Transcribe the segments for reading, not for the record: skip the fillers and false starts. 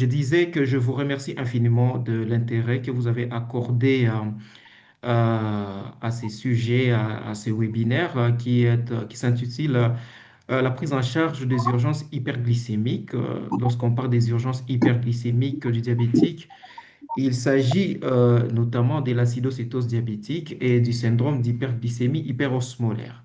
Je disais que je vous remercie infiniment de l'intérêt que vous avez accordé à ces sujets, à ces webinaires qui s'intitule La prise en charge des urgences hyperglycémiques. Lorsqu'on parle des urgences hyperglycémiques du diabétique, il s'agit notamment de l'acidocétose diabétique et du syndrome d'hyperglycémie hyperosmolaire.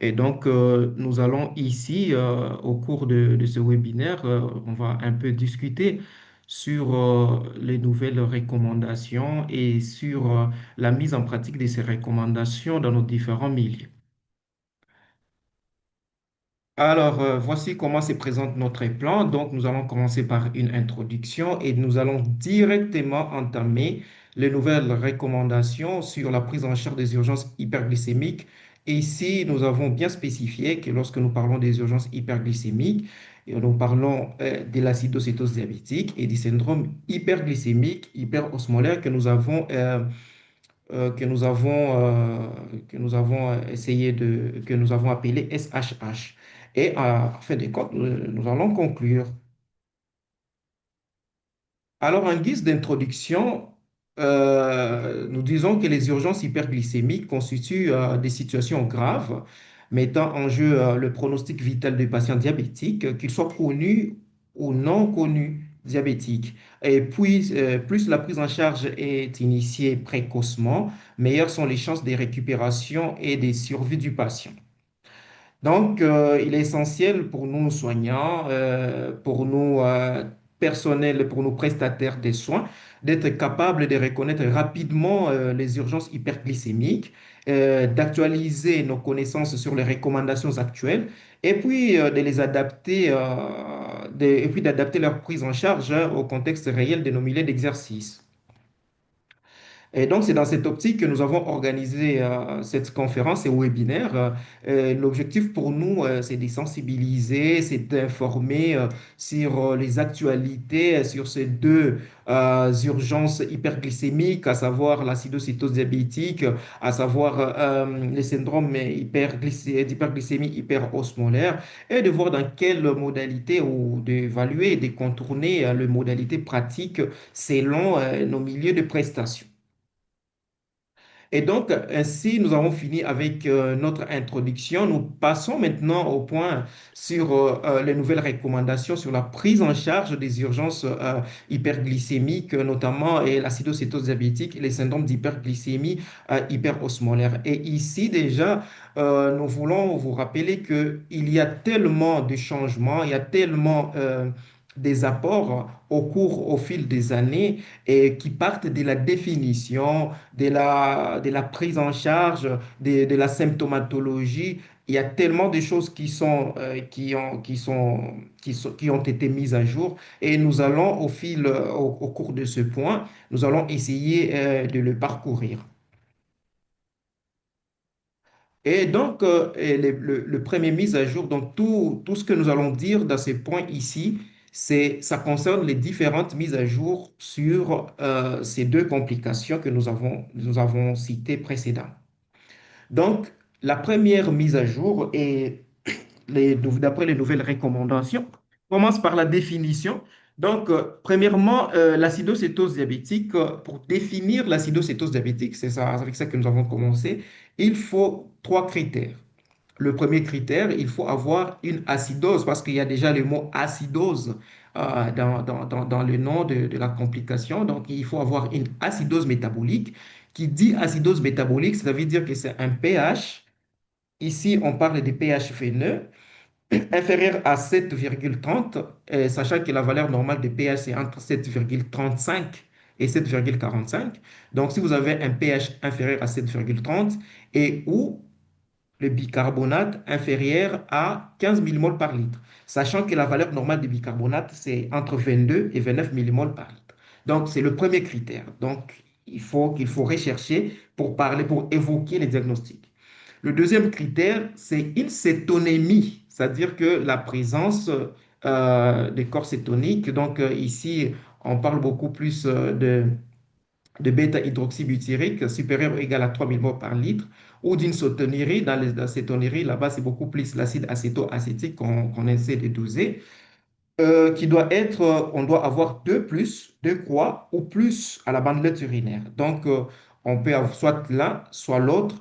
Et donc, nous allons ici, au cours de ce webinaire, on va un peu discuter sur les nouvelles recommandations et sur la mise en pratique de ces recommandations dans nos différents milieux. Alors, voici comment se présente notre plan. Donc, nous allons commencer par une introduction et nous allons directement entamer les nouvelles recommandations sur la prise en charge des urgences hyperglycémiques. Et ici, nous avons bien spécifié que lorsque nous parlons des urgences hyperglycémiques, nous parlons de l'acidocétose diabétique et du syndrome hyperglycémique hyperosmolaire que nous avons essayé que nous avons appelé SHH. Et en fin de compte, nous allons conclure. Alors, en guise d'introduction, nous disons que les urgences hyperglycémiques constituent des situations graves mettant en jeu le pronostic vital des patients diabétiques, qu'ils soient connus ou non connus diabétiques. Et puis, plus la prise en charge est initiée précocement, meilleures sont les chances de récupération et de survie du patient. Donc, il est essentiel pour nous soignants, pour nous personnels, pour nos prestataires des soins, d'être capables de reconnaître rapidement les urgences hyperglycémiques, d'actualiser nos connaissances sur les recommandations actuelles et puis de les adapter, et puis d'adapter leur prise en charge au contexte réel de nos milliers d'exercices. Et donc, c'est dans cette optique que nous avons organisé cette conférence et webinaire. L'objectif pour nous, c'est de sensibiliser, c'est d'informer sur les actualités, sur ces deux urgences hyperglycémiques, à savoir l'acidocétose diabétique, à savoir les syndromes d'hyperglycémie hyperosmolaire, et de voir dans quelle modalité ou d'évaluer et de contourner les modalités pratiques selon nos milieux de prestations. Et donc, ainsi, nous avons fini avec notre introduction. Nous passons maintenant au point sur les nouvelles recommandations sur la prise en charge des urgences hyperglycémiques, notamment et l'acidocétose diabétique et les syndromes d'hyperglycémie hyperosmolaire. Et ici, déjà, nous voulons vous rappeler qu'il y a tellement de changements, il y a tellement des apports au fil des années et qui partent de la définition de la prise en charge, de la symptomatologie. Il y a tellement de choses qui ont été mises à jour et nous allons au cours de ce point, nous allons essayer de le parcourir. Et donc, le premier mise à jour, donc tout ce que nous allons dire dans ces points ici, ça concerne les différentes mises à jour sur ces deux complications que nous avons citées précédemment. Donc, la première mise à jour est d'après les nouvelles recommandations, commence par la définition. Donc, premièrement, l'acidocétose diabétique. Pour définir l'acidocétose diabétique, c'est ça, avec ça que nous avons commencé, il faut trois critères. Le premier critère, il faut avoir une acidose parce qu'il y a déjà le mot acidose dans le nom de la complication. Donc, il faut avoir une acidose métabolique. Qui dit acidose métabolique, ça veut dire que c'est un pH. Ici, on parle de pH veineux inférieur à 7,30, sachant que la valeur normale de pH c'est entre 7,35 et 7,45. Donc, si vous avez un pH inférieur à 7,30 et ou le bicarbonate inférieur à 15 millimoles par litre, sachant que la valeur normale du bicarbonate, c'est entre 22 et 29 millimoles par litre. Donc, c'est le premier critère. Donc, qu'il faut rechercher pour parler, pour évoquer les diagnostics. Le deuxième critère, c'est une cétonémie, c'est-à-dire que la présence des corps cétoniques. Donc, ici, on parle beaucoup plus de bêta-hydroxybutyrique supérieur ou égal à 3000 morts par litre, ou d'une cétonurie. La cétonurie, là-bas, c'est beaucoup plus l'acide acéto-acétique qu'on essaie de doser. qui doit être, on doit avoir deux plus, deux croix ou plus à la bandelette urinaire. Donc, on peut avoir soit l'un, soit l'autre.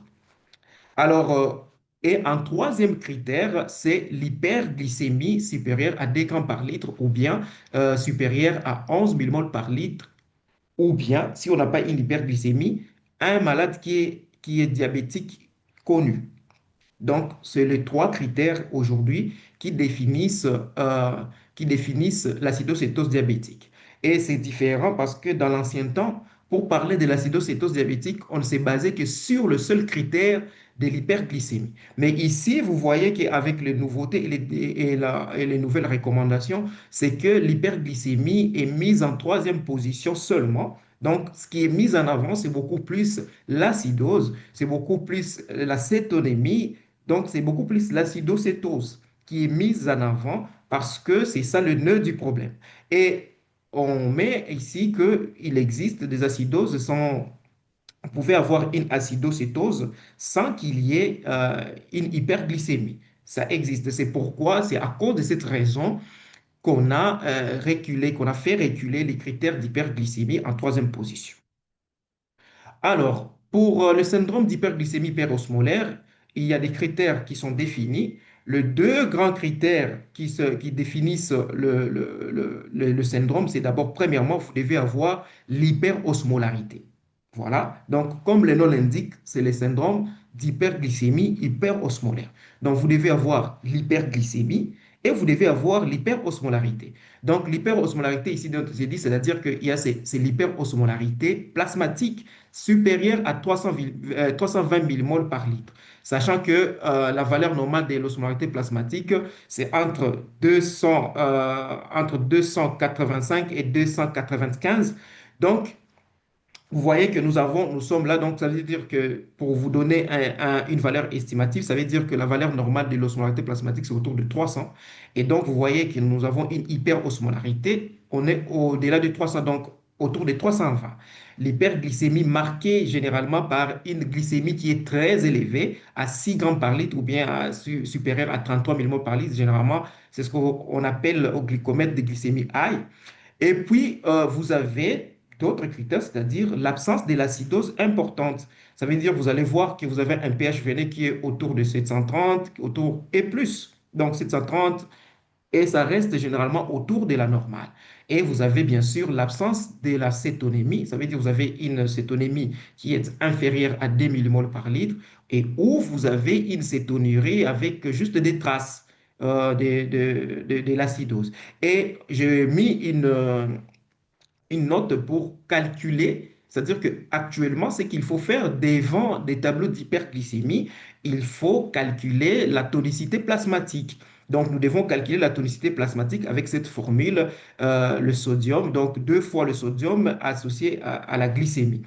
Alors, et un troisième critère, c'est l'hyperglycémie supérieure à 2 grammes par litre ou bien supérieure à 11 millimoles par litre ou bien, si on n'a pas une hyperglycémie, un malade qui est diabétique connu. Donc, c'est les trois critères aujourd'hui qui définissent l'acidocétose diabétique. Et c'est différent parce que dans l'ancien temps, pour parler de l'acidocétose diabétique, on ne s'est basé que sur le seul critère de l'hyperglycémie. Mais ici, vous voyez qu'avec les nouveautés et les nouvelles recommandations, c'est que l'hyperglycémie est mise en troisième position seulement. Donc, ce qui est mis en avant, c'est beaucoup plus l'acidose, c'est beaucoup plus la cétonémie, donc, c'est beaucoup plus l'acidocétose qui est mise en avant parce que c'est ça le nœud du problème. Et on met ici qu'il existe des acidoses sans... Vous pouvez avoir une acidocétose sans qu'il y ait une hyperglycémie. Ça existe. C'est pourquoi, c'est à cause de cette raison qu'on a reculé, qu'on a fait reculer les critères d'hyperglycémie en troisième position. Alors, pour le syndrome d'hyperglycémie hyperosmolaire, il y a des critères qui sont définis. Les deux grands critères qui définissent le syndrome, c'est d'abord, premièrement, vous devez avoir l'hyperosmolarité. Voilà. Donc, comme le nom l'indique, c'est le syndrome d'hyperglycémie hyperosmolaire. Donc, vous devez avoir l'hyperglycémie et vous devez avoir l'hyperosmolarité. Donc, l'hyperosmolarité, ici, j'ai dit, c'est-à-dire qu'il y a c'est l'hyperosmolarité plasmatique supérieure à 320 millimoles par litre. Sachant que la valeur normale de l'osmolarité plasmatique, c'est entre 285 et 295. Donc, vous voyez que nous sommes là, donc ça veut dire que pour vous donner une valeur estimative, ça veut dire que la valeur normale de l'osmolarité plasmatique, c'est autour de 300. Et donc, vous voyez que nous avons une hyperosmolarité, on est au-delà de 300, donc autour de 320. L'hyperglycémie marquée généralement par une glycémie qui est très élevée, à 6 grammes par litre ou bien supérieure à 33 millimol par litre, généralement, c'est ce qu'on appelle au glycomètre de glycémie high. Et puis, vous avez d'autres critères, c'est-à-dire l'absence de l'acidose importante. Ça veut dire, vous allez voir que vous avez un pH veiné qui est autour de 730, autour et plus. Donc, 730, et ça reste généralement autour de la normale. Et vous avez bien sûr l'absence de la cétonémie. Ça veut dire que vous avez une cétonémie qui est inférieure à 2 millimoles par litre et où vous avez une cétonurie avec juste des traces de l'acidose. Et j'ai mis une note pour calculer, c'est-à-dire qu'actuellement, ce qu'il faut faire devant des tableaux d'hyperglycémie, il faut calculer la tonicité plasmatique. Donc, nous devons calculer la tonicité plasmatique avec cette formule, le sodium, donc deux fois le sodium associé à la glycémie.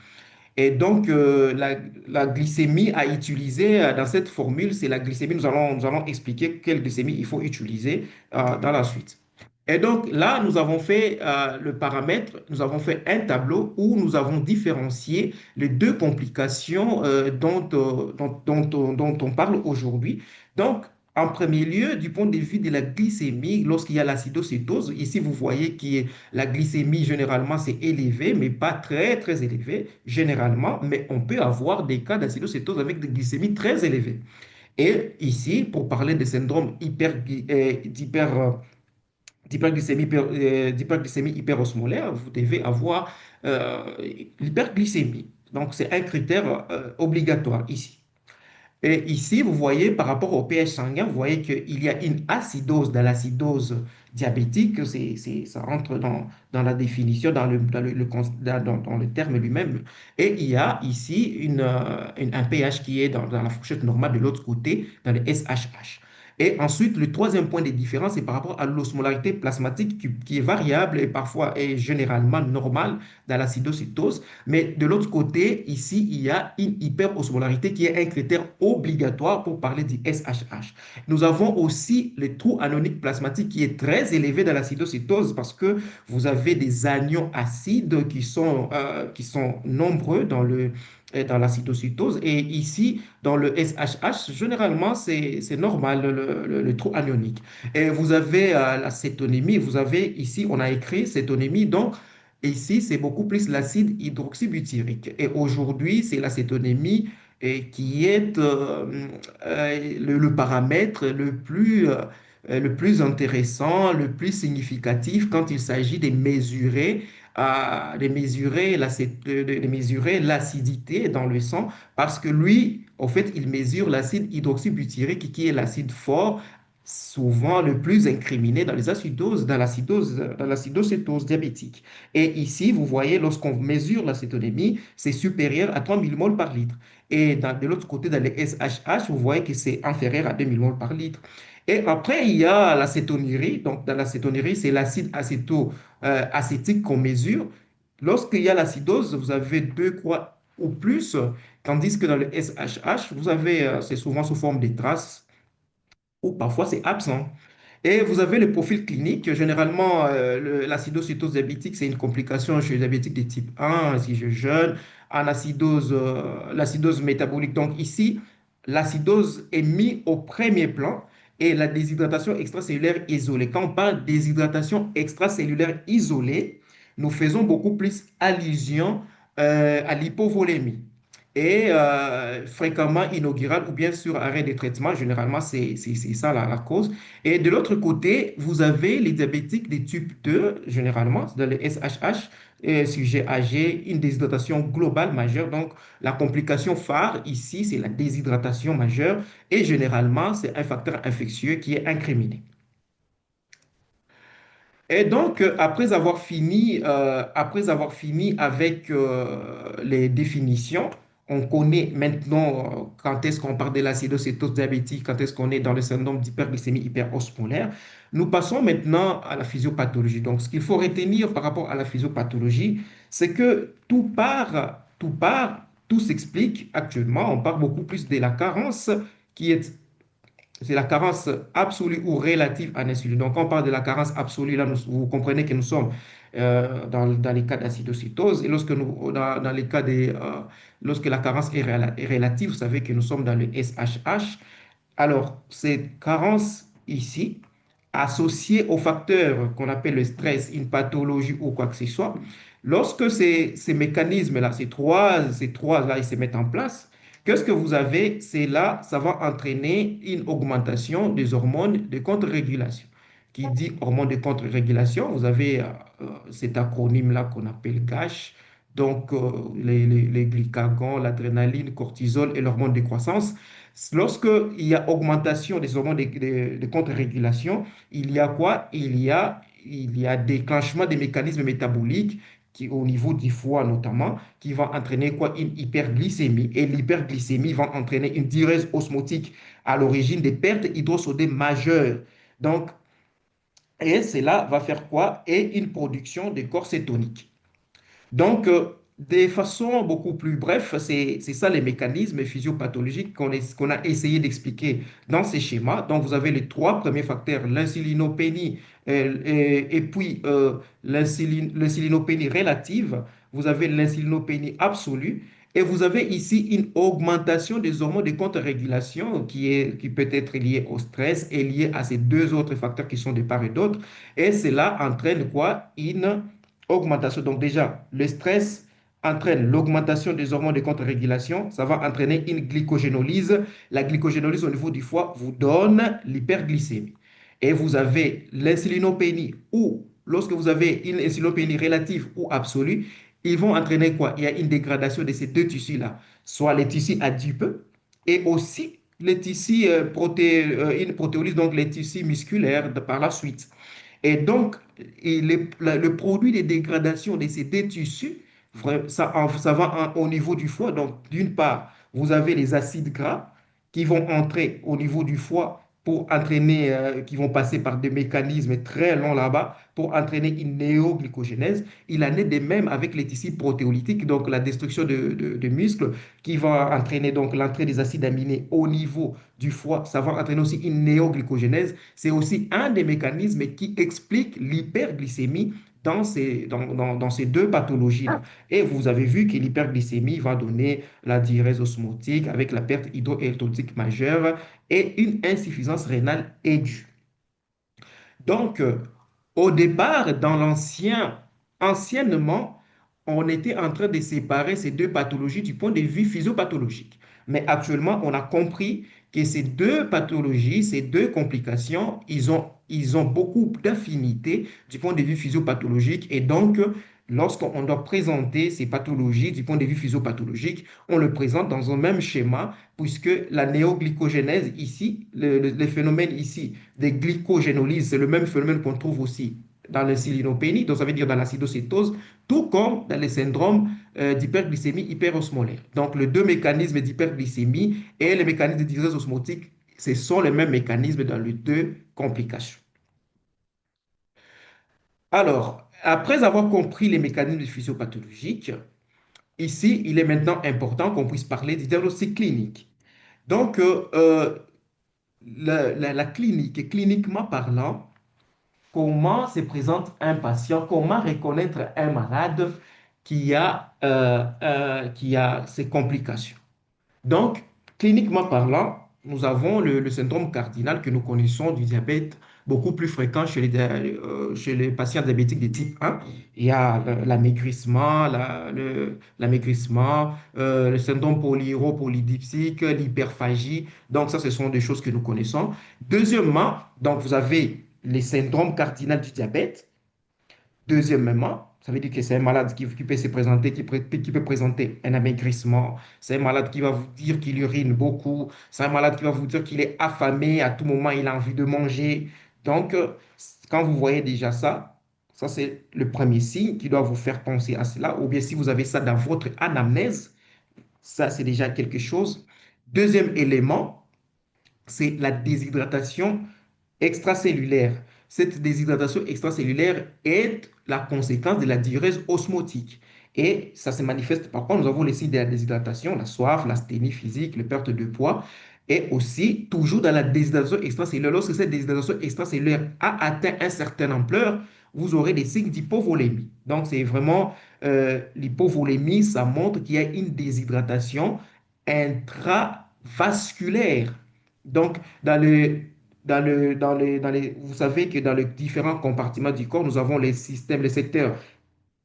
Et donc, la glycémie à utiliser dans cette formule, c'est la glycémie. Nous allons expliquer quelle glycémie il faut utiliser dans la suite. Et donc là, nous avons fait le paramètre, nous avons fait un tableau où nous avons différencié les deux complications dont on parle aujourd'hui. Donc, en premier lieu, du point de vue de la glycémie, lorsqu'il y a l'acidocétose, ici vous voyez que la glycémie généralement c'est élevé, mais pas très très élevé généralement, mais on peut avoir des cas d'acidocétose avec des glycémies très élevées. Et ici, pour parler des syndromes d'hyperglycémie hyperosmolaire, vous devez avoir l'hyperglycémie. Donc, c'est un critère obligatoire ici. Et ici, vous voyez, par rapport au pH sanguin, vous voyez qu'il y a une acidose dans l'acidose diabétique. Ça entre dans la définition, dans le terme lui-même. Et il y a ici un pH qui est dans la fourchette normale de l'autre côté, dans le SHH. Et ensuite, le troisième point de différence, c'est par rapport à l'osmolarité plasmatique qui est variable et parfois est généralement normale dans l'acidocétose. Mais de l'autre côté, ici, il y a une hyperosmolarité qui est un critère obligatoire pour parler du SHH. Nous avons aussi le trou anonique plasmatique qui est très élevé dans l'acidocétose parce que vous avez des anions acides qui sont nombreux dans l'acidocétose. Et ici, dans le SHH, généralement, c'est normal, le trou anionique. Et vous avez la cétonémie, vous avez ici, on a écrit cétonémie, donc ici, c'est beaucoup plus l'acide hydroxybutyrique. Et aujourd'hui, c'est l'acétonémie qui est le paramètre le plus intéressant, le plus significatif quand il s'agit de mesurer l'acidité dans le sang, parce que lui, en fait, il mesure l'acide hydroxybutyrique, qui est l'acide fort, souvent le plus incriminé dans les acidoses, dans l'acidocétose diabétique. Et ici, vous voyez, lorsqu'on mesure l'acétonémie, c'est supérieur à 3 millimoles par litre. Et de l'autre côté, dans les SHH, vous voyez que c'est inférieur à 2 millimoles par litre. Et après, il y a l'acétonurie. Donc, dans l'acétonurie, c'est l'acide acétique qu'on mesure. Lorsqu'il y a l'acidose, vous avez deux croix ou plus, tandis que dans le SHH, vous avez, c'est souvent sous forme de traces ou parfois c'est absent. Et vous avez le profil clinique. Généralement, l'acidocétose diabétique, c'est une complication chez les diabétiques de type 1, si je jeûne, en l'acidose métabolique. Donc ici, l'acidose est mise au premier plan et la déshydratation extracellulaire isolée. Quand on parle de déshydratation extracellulaire isolée, nous faisons beaucoup plus allusion à l'hypovolémie et fréquemment inaugurale ou bien sur arrêt de traitement. Généralement, c'est ça la cause. Et de l'autre côté, vous avez les diabétiques de type 2, généralement, dans le SHH, sujet âgé, une déshydratation globale majeure. Donc, la complication phare ici, c'est la déshydratation majeure et généralement, c'est un facteur infectieux qui est incriminé. Et donc, après avoir fini avec les définitions, on connaît maintenant quand est-ce qu'on parle de l'acidocétose diabétique, quand est-ce qu'on est dans le syndrome d'hyperglycémie hyperosmolaire. Nous passons maintenant à la physiopathologie. Donc, ce qu'il faut retenir par rapport à la physiopathologie, c'est que tout s'explique actuellement. On parle beaucoup plus de la carence qui est c'est la carence absolue ou relative en insuline. Donc, quand on parle de la carence absolue, là, vous comprenez que nous sommes dans les cas d'acidocétose. Et dans les cas lorsque la carence est relative, vous savez que nous sommes dans le SHH. Alors, cette carence ici, associée au facteur qu'on appelle le stress, une pathologie ou quoi que ce soit, lorsque ces mécanismes-là, ces trois-là, ils se mettent en place, qu'est-ce que vous avez? C'est là, ça va entraîner une augmentation des hormones de contre-régulation. Qui dit hormones de contre-régulation, vous avez cet acronyme-là qu'on appelle GASH, donc les glycagons, l'adrénaline, cortisol et l'hormone de croissance. Lorsqu'il y a augmentation des hormones de contre-régulation, il y a quoi? Il y a déclenchement des mécanismes métaboliques qui, au niveau du foie notamment, qui vont entraîner quoi? Une hyperglycémie. Et l'hyperglycémie va entraîner une diurèse osmotique à l'origine des pertes hydrosodées majeures. Donc, et cela va faire quoi? Et une production de corps cétonique. Donc, de façon beaucoup plus bref, c'est ça les mécanismes physiopathologiques qu'on a essayé d'expliquer dans ces schémas. Donc, vous avez les trois premiers facteurs, l'insulinopénie et puis l'insulinopénie relative, vous avez l'insulinopénie absolue et vous avez ici une augmentation des hormones de contre-régulation qui peut être liée au stress et liée à ces deux autres facteurs qui sont de part et d'autre. Et cela entraîne quoi? Une augmentation. Donc déjà, le stress entraîne l'augmentation des hormones de contre-régulation. Ça va entraîner une glycogénolyse. La glycogénolyse au niveau du foie vous donne l'hyperglycémie. Et vous avez l'insulinopénie ou lorsque vous avez une insulinopénie relative ou absolue, ils vont entraîner quoi? Il y a une dégradation de ces deux tissus-là, soit les tissus adipeux et aussi les tissus une protéolyse, donc les tissus musculaires par la suite. Et donc, le produit de dégradation de ces deux tissus, ça va au niveau du foie. Donc, d'une part, vous avez les acides gras qui vont entrer au niveau du foie pour entraîner, qui vont passer par des mécanismes très longs là-bas pour entraîner une néoglycogénèse. Il en est de même avec les tissus protéolytiques, donc la destruction de muscles qui va entraîner donc l'entrée des acides aminés au niveau du foie. Ça va entraîner aussi une néoglycogénèse. C'est aussi un des mécanismes qui explique l'hyperglycémie dans ces deux pathologies-là. Et vous avez vu que l'hyperglycémie va donner la diurèse osmotique avec la perte hydroélectrolytique majeure et une insuffisance rénale aiguë. Donc, au départ, anciennement, on était en train de séparer ces deux pathologies du point de vue physiopathologique. Mais actuellement, on a compris que ces deux pathologies, ces deux complications, ils ont beaucoup d'affinités du point de vue physiopathologique. Et donc, lorsqu'on doit présenter ces pathologies du point de vue physiopathologique, on le présente dans un même schéma, puisque la néoglycogénèse ici, le phénomène ici des glycogénolyses, c'est le même phénomène qu'on trouve aussi dans l'insulinopénie, donc ça veut dire dans l'acidocétose, tout comme dans les syndromes d'hyperglycémie hyperosmolaire. Donc, les deux mécanismes d'hyperglycémie et les mécanismes de diurèse osmotique, ce sont les mêmes mécanismes dans les deux complications. Alors, après avoir compris les mécanismes physiopathologiques, ici, il est maintenant important qu'on puisse parler du diagnostic clinique. Donc, la clinique, cliniquement parlant, comment se présente un patient, comment reconnaître un malade qui a ces complications. Donc, cliniquement parlant, nous avons le syndrome cardinal que nous connaissons du diabète, beaucoup plus fréquent chez les patients diabétiques de type 1. Il y a l'amaigrissement, l'amaigrissement, le syndrome polyuropolydipsique, l'hyperphagie. Donc, ça, ce sont des choses que nous connaissons. Deuxièmement, donc, vous avez les syndromes cardinaux du diabète. Deuxièmement, ça veut dire que c'est un malade qui peut se présenter, qui peut présenter un amaigrissement. C'est un malade qui va vous dire qu'il urine beaucoup. C'est un malade qui va vous dire qu'il est affamé. À tout moment, il a envie de manger. Donc, quand vous voyez déjà ça, ça c'est le premier signe qui doit vous faire penser à cela. Ou bien si vous avez ça dans votre anamnèse, ça c'est déjà quelque chose. Deuxième élément, c'est la déshydratation extracellulaire. Cette déshydratation extracellulaire est la conséquence de la diurèse osmotique. Et ça se manifeste par quoi nous avons les signes de la déshydratation, la soif, l'asthénie physique, la perte de poids. Et aussi, toujours dans la déshydratation extracellulaire, lorsque cette déshydratation extracellulaire a atteint une certaine ampleur, vous aurez des signes d'hypovolémie. Donc, c'est vraiment l'hypovolémie, ça montre qu'il y a une déshydratation intravasculaire. Donc, vous savez que dans les différents compartiments du corps, nous avons les systèmes, les secteurs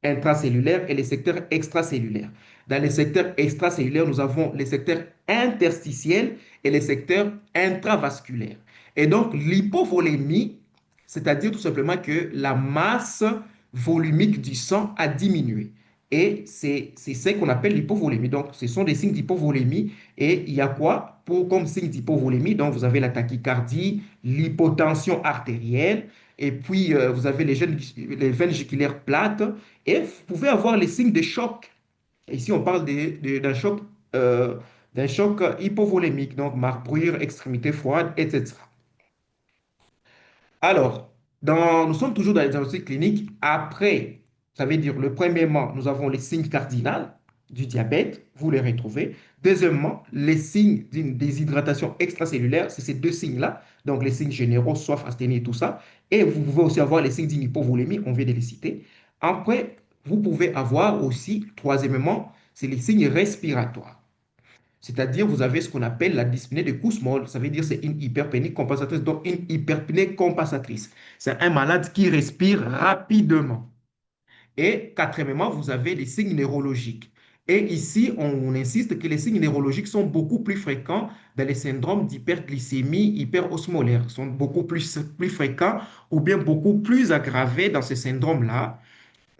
intracellulaires et les secteurs extracellulaires. Dans les secteurs extracellulaires, nous avons les secteurs interstitiels et les secteurs intravasculaires. Et donc, l'hypovolémie, c'est-à-dire tout simplement que la masse volumique du sang a diminué. Et c'est ce qu'on appelle l'hypovolémie. Donc, ce sont des signes d'hypovolémie. Et il y a quoi comme signe d'hypovolémie? Donc, vous avez la tachycardie, l'hypotension artérielle, et puis vous avez les veines jugulaires plates, et vous pouvez avoir les signes de choc. Ici, on parle euh, d'un choc hypovolémique, donc marbrure, extrémité froide, etc. Alors, nous sommes toujours dans les diagnostics cliniques. Après, ça veut dire, le premièrement, nous avons les signes cardinaux du diabète, vous les retrouvez. Deuxièmement, les signes d'une déshydratation extracellulaire, c'est ces deux signes-là. Donc, les signes généraux, soif, asthénie et tout ça. Et vous pouvez aussi avoir les signes d'une hypovolémie, on vient de les citer. Après, vous pouvez avoir aussi, troisièmement, c'est les signes respiratoires. C'est-à-dire, vous avez ce qu'on appelle la dyspnée de Kussmaul. Ça veut dire c'est une hyperpnéie compensatrice. Donc, une hyperpnée compensatrice. C'est un malade qui respire rapidement. Et quatrièmement, vous avez les signes neurologiques. Et ici, on insiste que les signes neurologiques sont beaucoup plus fréquents dans les syndromes d'hyperglycémie hyperosmolaire. Ils sont beaucoup plus fréquents ou bien beaucoup plus aggravés dans ces syndromes-là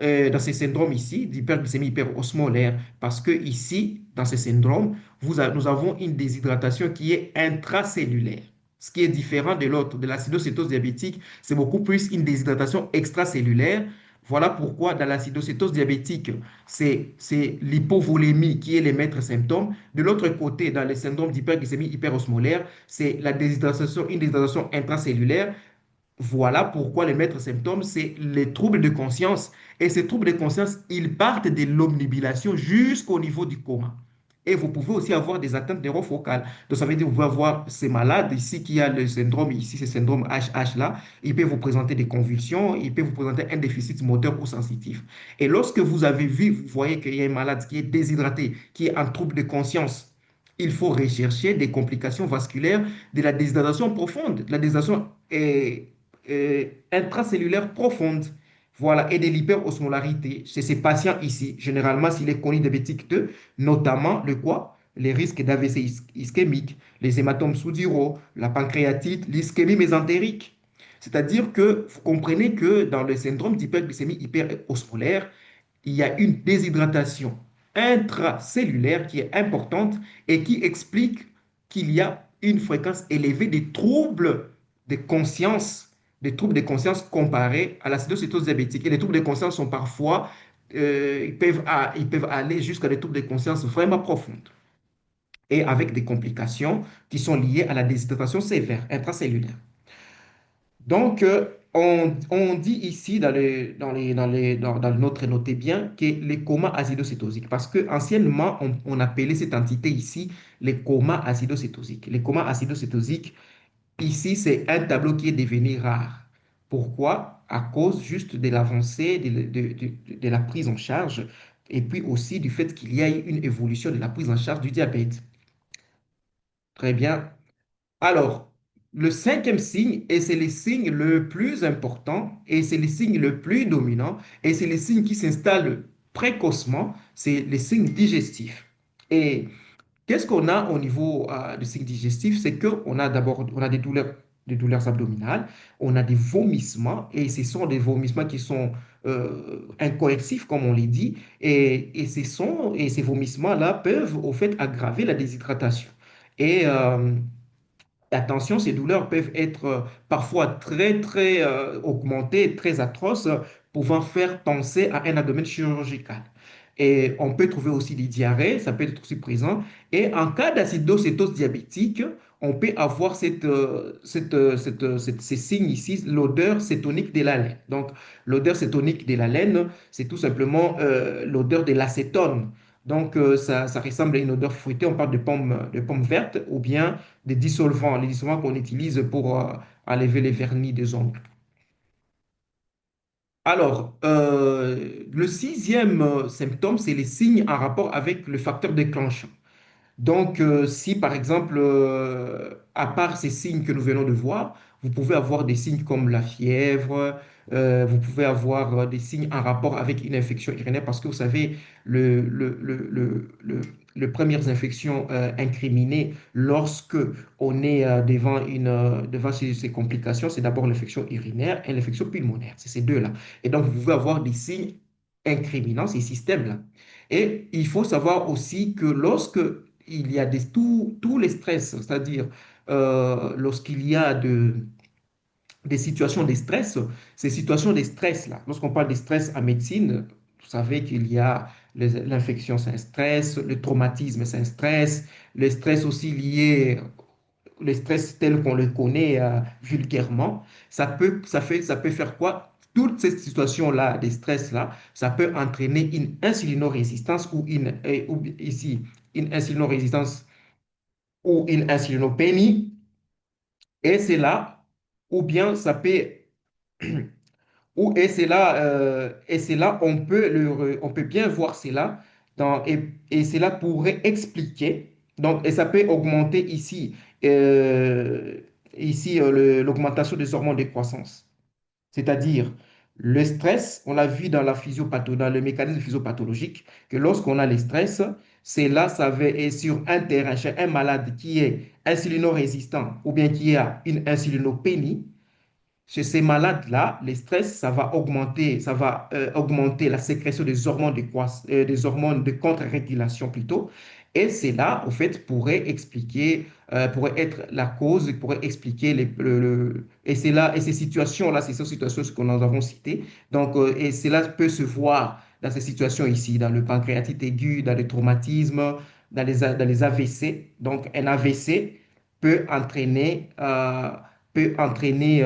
dans ces syndromes ici d'hyperglycémie hyperosmolaire, parce que ici, dans ces syndromes, nous avons une déshydratation qui est intracellulaire. Ce qui est différent de l'autre, de l'acidocétose diabétique, c'est beaucoup plus une déshydratation extracellulaire. Voilà pourquoi dans l'acidocétose diabétique, c'est l'hypovolémie qui est le maître symptôme. De l'autre côté, dans les syndromes d'hyperglycémie hyperosmolaire, c'est la déshydratation, une déshydratation intracellulaire. Voilà pourquoi les maîtres symptômes, c'est les troubles de conscience. Et ces troubles de conscience, ils partent de l'omnibilation jusqu'au niveau du coma. Et vous pouvez aussi avoir des atteintes neurofocales. Donc, ça veut dire que vous pouvez avoir ces malades ici qui a le syndrome, ici, ce syndrome HH là, il peut vous présenter des convulsions, il peut vous présenter un déficit moteur ou sensitif. Et lorsque vous avez vu, vous voyez qu'il y a un malade qui est déshydraté, qui est en trouble de conscience, il faut rechercher des complications vasculaires de la déshydratation profonde, de la déshydratation intracellulaire profonde. Voilà, et de l'hyperosmolarité chez ces patients ici, généralement s'il est connu diabétique 2, notamment le quoi? Les risques d'AVC ischémique, les hématomes sous-duraux, la pancréatite, l'ischémie mésentérique. C'est-à-dire que vous comprenez que dans le syndrome d'hyperglycémie hyperosmolaire, il y a une déshydratation intracellulaire qui est importante et qui explique qu'il y a une fréquence élevée des troubles de conscience comparés à l'acidocétose diabétique. Et les troubles de conscience sont parfois, ils peuvent aller jusqu'à des troubles de conscience vraiment profondes et avec des complications qui sont liées à la déshydratation sévère intracellulaire. Donc, on dit ici dans le nôtre, notez bien, que les comas acidocétosiques, parce que anciennement, on appelait cette entité ici les comas acidocétosiques. Les comas acidocétosiques, ici, c'est un tableau qui est devenu rare. Pourquoi? À cause juste de l'avancée de la prise en charge et puis aussi du fait qu'il y a eu une évolution de la prise en charge du diabète. Très bien. Alors, le cinquième signe, et c'est le signe le plus important, et c'est le signe le plus dominant, et c'est le signe qui s'installe précocement, c'est le signe digestif. Et qu'est-ce qu'on a au niveau du signe digestif? C'est qu'on a d'abord on a des douleurs abdominales, on a des vomissements, et ce sont des vomissements qui sont incorrectifs, comme on les dit, et ces vomissements-là peuvent, au fait, aggraver la déshydratation. Et attention, ces douleurs peuvent être parfois très augmentées, très atroces, pouvant faire penser à un abdomen chirurgical. Et on peut trouver aussi des diarrhées, ça peut être aussi présent. Et en cas d'acidocétose diabétique, on peut avoir ces signes ici, l'odeur cétonique de la laine. Donc, l'odeur cétonique de la laine, c'est tout simplement l'odeur de l'acétone. Donc, ça ressemble à une odeur fruitée. On parle de pommes vertes ou bien des dissolvants, les dissolvants qu'on utilise pour enlever les vernis des ongles. Alors, le sixième symptôme, c'est les signes en rapport avec le facteur déclenchant. Donc, si par exemple, à part ces signes que nous venons de voir, vous pouvez avoir des signes comme la fièvre, vous pouvez avoir des signes en rapport avec une infection urinaire, parce que vous savez, les premières infections incriminées lorsque on est devant ces complications, c'est d'abord l'infection urinaire et l'infection pulmonaire. C'est ces deux-là. Et donc, vous pouvez avoir des signes incriminants, ces systèmes-là. Et il faut savoir aussi que lorsque il y a tous les stress, c'est-à-dire lorsqu'il y a des situations de stress, ces situations de stress-là, lorsqu'on parle de stress en médecine, vous savez qu'il y a l'infection, c'est un stress, le traumatisme, c'est un stress, le stress aussi lié, le stress tel qu'on le connaît vulgairement, ça peut faire quoi? Toutes ces situations-là, des stress-là, ça peut entraîner une insulinorésistance ou ici, une insulinorésistance ou une insulinopénie. Et c'est là, ou bien ça peut, et c'est là, on peut bien voir cela, et cela pourrait expliquer, donc, et ça peut augmenter euh, l'augmentation des hormones de croissance. C'est-à-dire, le stress, on l'a vu dans dans le mécanisme physiopathologique, que lorsqu'on a le stress, c'est là, ça va être sur un terrain, chez un malade qui est insulino-résistant ou bien qui a une insulinopénie, chez ces malades-là, le stress, ça va augmenter la sécrétion des hormones de contre-régulation plutôt. Et c'est là, au fait, pourrait être la cause, pourrait expliquer et c'est là, et ces situations-là, c'est ces situations que nous avons citées. Donc, et cela peut se voir dans ces situations ici, dans le pancréatite aigu, dans le traumatisme, dans les AVC. Donc, un AVC peut entraîner peut entraîner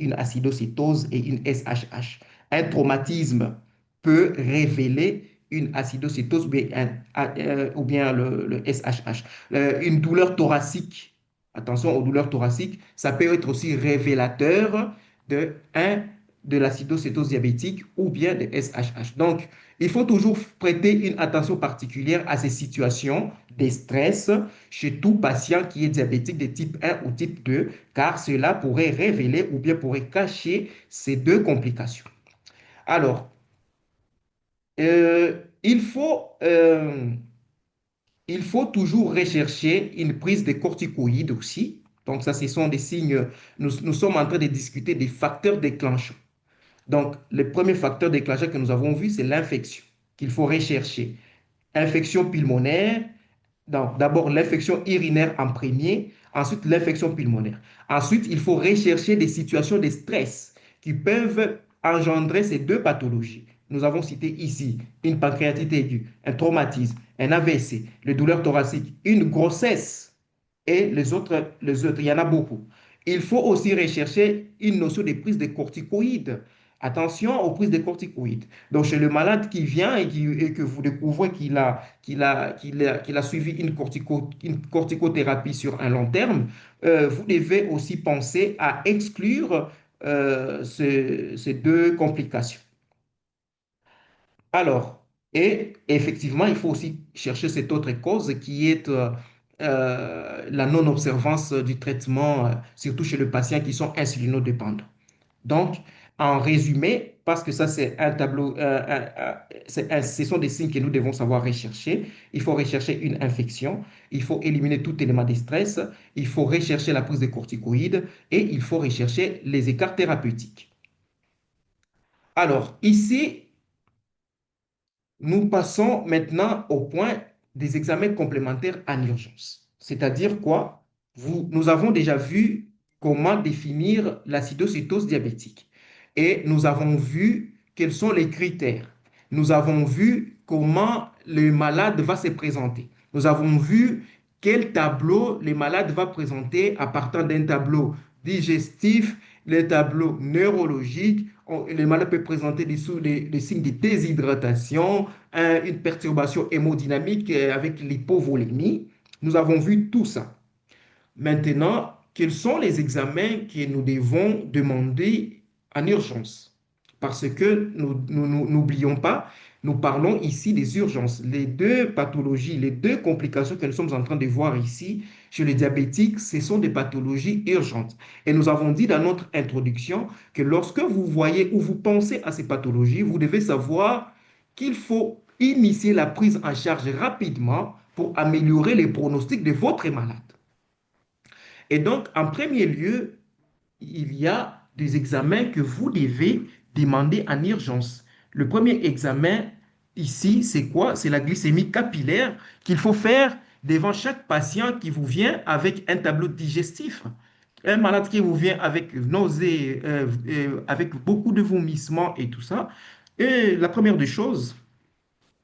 une acidocétose et une SHH. Un traumatisme peut révéler une acidocétose ou bien le SHH. Une douleur thoracique, attention aux douleurs thoraciques, ça peut être aussi révélateur un, de l'acidocétose diabétique ou bien de SHH. Donc, il faut toujours prêter une attention particulière à ces situations de stress chez tout patient qui est diabétique de type 1 ou type 2, car cela pourrait révéler ou bien pourrait cacher ces deux complications. Alors, euh, il faut, euh, il faut toujours rechercher une prise de corticoïdes aussi. Donc, ça, ce sont des signes. Nous sommes en train de discuter des facteurs déclenchants. Donc, le premier facteur déclencheur que nous avons vu, c'est l'infection qu'il faut rechercher. Infection pulmonaire, donc d'abord l'infection urinaire en premier, ensuite l'infection pulmonaire. Ensuite, il faut rechercher des situations de stress qui peuvent engendrer ces deux pathologies. Nous avons cité ici une pancréatite aiguë, un traumatisme, un AVC, les douleurs thoraciques, une grossesse et les autres, il y en a beaucoup. Il faut aussi rechercher une notion de prise de corticoïdes. Attention aux prises de corticoïdes. Donc, chez le malade qui vient et que vous découvrez qu'il a suivi une corticothérapie sur un long terme, vous devez aussi penser à exclure ces deux complications. Alors, et effectivement, il faut aussi chercher cette autre cause qui est la non-observance du traitement, surtout chez les patients qui sont insulinodépendants. Donc, en résumé, parce que ça, c'est un tableau, ce sont des signes que nous devons savoir rechercher. Il faut rechercher une infection, il faut éliminer tout élément de stress, il faut rechercher la prise de corticoïdes et il faut rechercher les écarts thérapeutiques. Alors, ici, nous passons maintenant au point des examens complémentaires en urgence. C'est-à-dire quoi? Nous avons déjà vu comment définir l'acidocétose diabétique. Et nous avons vu quels sont les critères. Nous avons vu comment le malade va se présenter. Nous avons vu quel tableau le malade va présenter à partir d'un tableau digestif, les tableaux neurologiques. Le malade peut présenter des signes de déshydratation, une perturbation hémodynamique avec l'hypovolémie. Nous avons vu tout ça. Maintenant, quels sont les examens que nous devons demander en urgence? Parce que nous n'oublions pas, nous parlons ici des urgences. Les deux pathologies, les deux complications que nous sommes en train de voir ici chez les diabétiques, ce sont des pathologies urgentes. Et nous avons dit dans notre introduction que lorsque vous voyez ou vous pensez à ces pathologies, vous devez savoir qu'il faut initier la prise en charge rapidement pour améliorer les pronostics de votre malade. Et donc, en premier lieu, il y a des examens que vous devez demander en urgence. Le premier examen ici, c'est quoi? C'est la glycémie capillaire qu'il faut faire devant chaque patient qui vous vient avec un tableau digestif. Un malade qui vous vient avec nausées, avec beaucoup de vomissements et tout ça. Et la première des choses,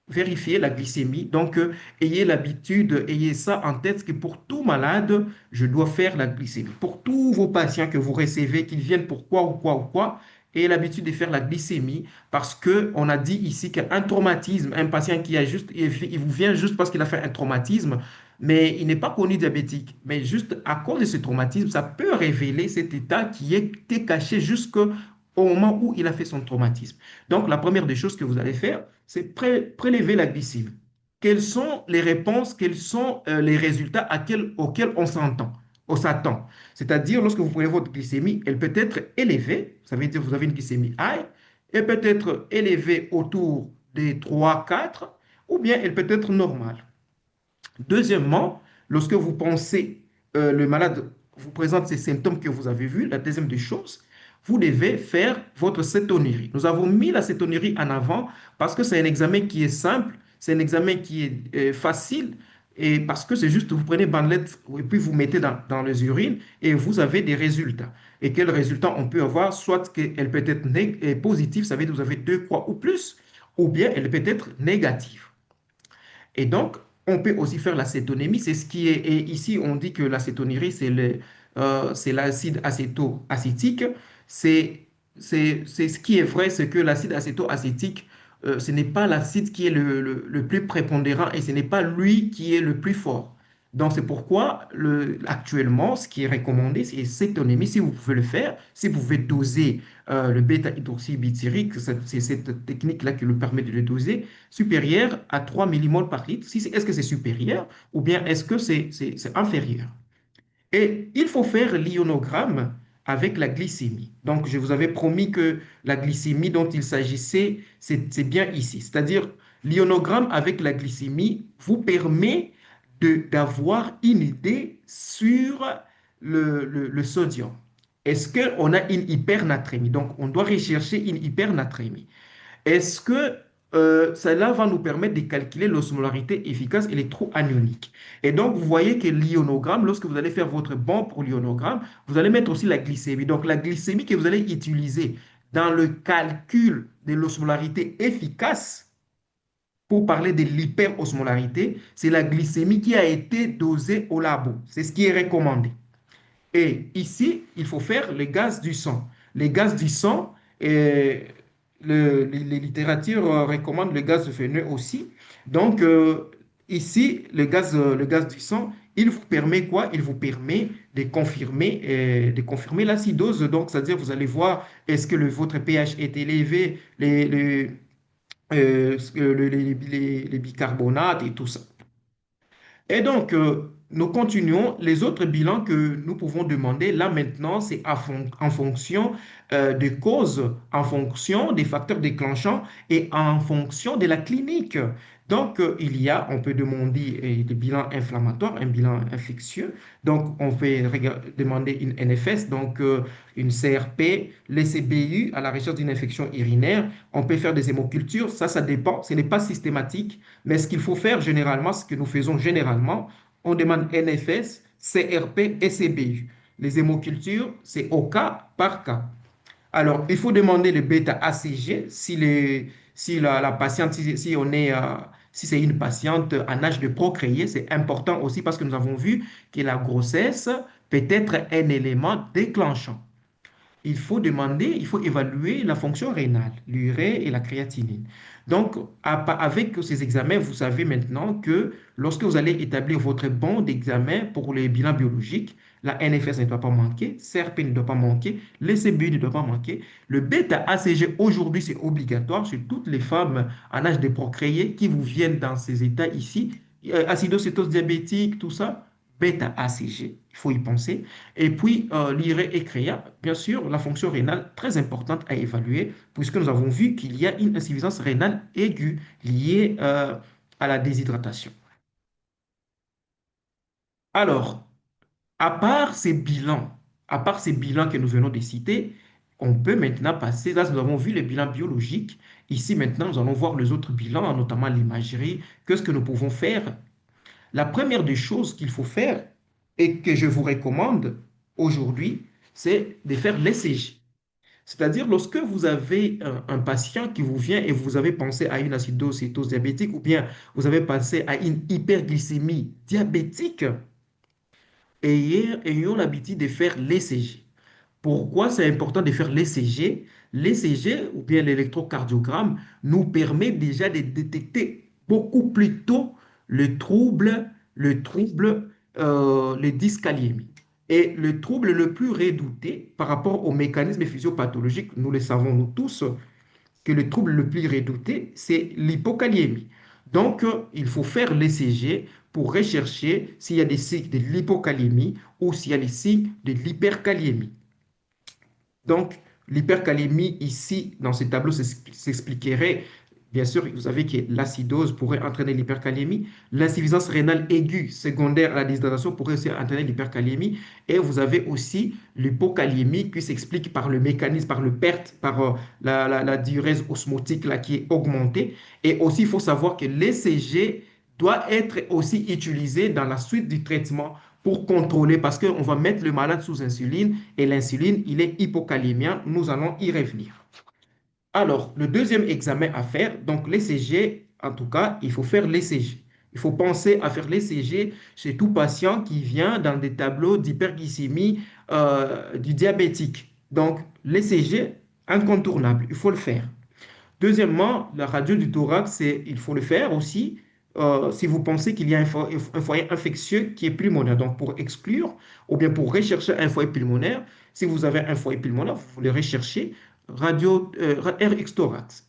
vérifier la glycémie. Donc, ayez l'habitude, ayez ça en tête que pour tout malade, je dois faire la glycémie. Pour tous vos patients que vous recevez, qu'ils viennent pour quoi ou quoi ou quoi, ayez l'habitude de faire la glycémie parce que on a dit ici qu'un traumatisme, un patient qui a juste, il vous vient juste parce qu'il a fait un traumatisme, mais il n'est pas connu diabétique. Mais juste à cause de ce traumatisme, ça peut révéler cet état qui était caché jusqu'au moment où il a fait son traumatisme. Donc, la première des choses que vous allez faire, c'est prélever la glycémie. Quelles sont les réponses, quels sont les résultats auxquels on s'attend. C'est-à-dire, lorsque vous prenez votre glycémie, elle peut être élevée, ça veut dire que vous avez une glycémie high, elle peut être élevée autour des 3, 4, ou bien elle peut être normale. Deuxièmement, lorsque vous pensez, le malade vous présente ces symptômes que vous avez vus, la deuxième des choses, vous devez faire votre cétonérie. Nous avons mis la cétonérie en avant parce que c'est un examen qui est simple, c'est un examen qui est facile, et parce que c'est juste, vous prenez bandelette et puis vous mettez dans les urines et vous avez des résultats. Et quels résultats on peut avoir? Soit qu'elle peut être positive, ça veut dire que vous avez 2 croix ou plus, ou bien elle peut être négative. Et donc, on peut aussi faire l'acétonémie. C'est ce qui est, et ici, on dit que l'acétonémie, c'est l'acide acétique. C'est c'est ce qui est vrai, c'est que l'acide acétoacétique, ce n'est pas l'acide qui est le plus prépondérant et ce n'est pas lui qui est le plus fort. Donc, c'est pourquoi actuellement, ce qui est recommandé, c'est cétonémie. Si vous pouvez le faire, si vous pouvez doser le bêta-hydroxybutyrique, c'est cette technique-là qui le permet de le doser, supérieur à 3 millimoles par litre. Si, est-ce que c'est supérieur ou bien est-ce que c'est inférieur? Et il faut faire l'ionogramme avec la glycémie. Donc, je vous avais promis que la glycémie dont il s'agissait, c'est bien ici. C'est-à-dire, l'ionogramme avec la glycémie vous permet d'avoir une idée sur le sodium. Est-ce qu'on a une hypernatrémie? Donc, on doit rechercher une hypernatrémie. Est-ce que cela va nous permettre de calculer l'osmolarité efficace électroanionique? Et donc, vous voyez que l'ionogramme, lorsque vous allez faire votre bon pour l'ionogramme, vous allez mettre aussi la glycémie. Donc, la glycémie que vous allez utiliser dans le calcul de l'osmolarité efficace, pour parler de l'hyperosmolarité, c'est la glycémie qui a été dosée au labo. C'est ce qui est recommandé. Et ici, il faut faire les gaz du sang. Les gaz du sang, les littératures recommandent le gaz de Fenner aussi. Donc, ici, le gaz du sang, il vous permet quoi? Il vous permet de confirmer l'acidose. Donc, c'est-à-dire, vous allez voir, est-ce que votre pH est élevé, les bicarbonates et tout ça. Et donc, nous continuons. Les autres bilans que nous pouvons demander là maintenant, c'est en fonction des causes, en fonction des facteurs déclenchants et en fonction de la clinique. Donc, on peut demander des bilans inflammatoires, un bilan infectieux. Donc, on peut demander une NFS, donc une CRP, les CBU à la recherche d'une infection urinaire. On peut faire des hémocultures. Ça dépend. Ce n'est pas systématique. Mais ce qu'il faut faire généralement, ce que nous faisons généralement, on demande NFS, CRP et CBU. Les hémocultures, c'est au cas par cas. Alors, il faut demander le bêta-ACG si la patiente, si c'est une patiente en âge de procréer. C'est important aussi parce que nous avons vu que la grossesse peut être un élément déclenchant. Il faut évaluer la fonction rénale, l'urée et la créatinine. Donc, avec ces examens, vous savez maintenant que lorsque vous allez établir votre banc d'examen pour les bilans biologiques, la NFS ne doit pas manquer, CRP ne doit pas manquer, le CBU ne doit pas manquer. Le bêta-ACG, aujourd'hui, c'est obligatoire sur toutes les femmes en âge de procréer qui vous viennent dans ces états ici. Acidocétose diabétique, tout ça, bêta-ACG, il faut y penser. Et puis, l'IRE et CREA, bien sûr, la fonction rénale, très importante à évaluer, puisque nous avons vu qu'il y a une insuffisance rénale aiguë liée à la déshydratation. Alors, à part ces bilans, à part ces bilans que nous venons de citer, on peut maintenant passer, là, nous avons vu les bilans biologiques. Ici, maintenant, nous allons voir les autres bilans, notamment l'imagerie. Qu'est-ce que nous pouvons faire? La première des choses qu'il faut faire et que je vous recommande aujourd'hui, c'est de faire l'ECG. C'est-à-dire, lorsque vous avez un patient qui vous vient et vous avez pensé à une acidocétose diabétique ou bien vous avez pensé à une hyperglycémie diabétique, ayons l'habitude de faire l'ECG. Pourquoi c'est important de faire l'ECG? L'ECG ou bien l'électrocardiogramme nous permet déjà de détecter beaucoup plus tôt le dyscaliémie. Et le trouble le plus redouté par rapport aux mécanismes physiopathologiques, nous le savons nous tous, que le trouble le plus redouté, c'est l'hypokaliémie. Donc, il faut faire l'ECG pour rechercher s'il y a des signes de l'hypokaliémie ou s'il y a des signes de l'hyperkaliémie. Donc, l'hypercalémie ici, dans ce tableau, s'expliquerait. Bien sûr, vous savez que l'acidose pourrait entraîner l'hypercalémie. L'insuffisance rénale aiguë secondaire à la déshydratation pourrait aussi entraîner l'hypercalémie. Et vous avez aussi l'hypocalémie qui s'explique par le mécanisme, par le perte, par la diurèse osmotique là, qui est augmentée. Et aussi, il faut savoir que l'ECG doit être aussi utilisé dans la suite du traitement pour contrôler, parce qu'on va mettre le malade sous insuline et l'insuline, il est hypocalémien. Nous allons y revenir. Alors, le deuxième examen à faire, donc l'ECG, en tout cas, il faut faire l'ECG. Il faut penser à faire l'ECG chez tout patient qui vient dans des tableaux d'hyperglycémie du diabétique. Donc, l'ECG, incontournable, il faut le faire. Deuxièmement, la radio du thorax, il faut le faire aussi si vous pensez qu'il y a un foyer infectieux qui est pulmonaire. Donc, pour exclure ou bien pour rechercher un foyer pulmonaire, si vous avez un foyer pulmonaire, vous le recherchez, RX thorax.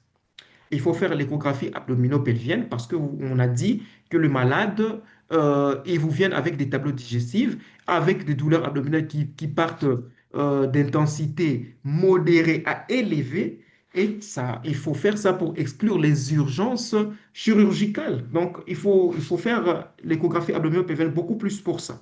Il faut faire l'échographie abdominopelvienne parce qu'on a dit que le malade, il vous vient avec des tableaux digestifs, avec des douleurs abdominales qui partent d'intensité modérée à élevée. Et ça, il faut faire ça pour exclure les urgences chirurgicales. Donc, il faut faire l'échographie abdominopelvienne beaucoup plus pour ça.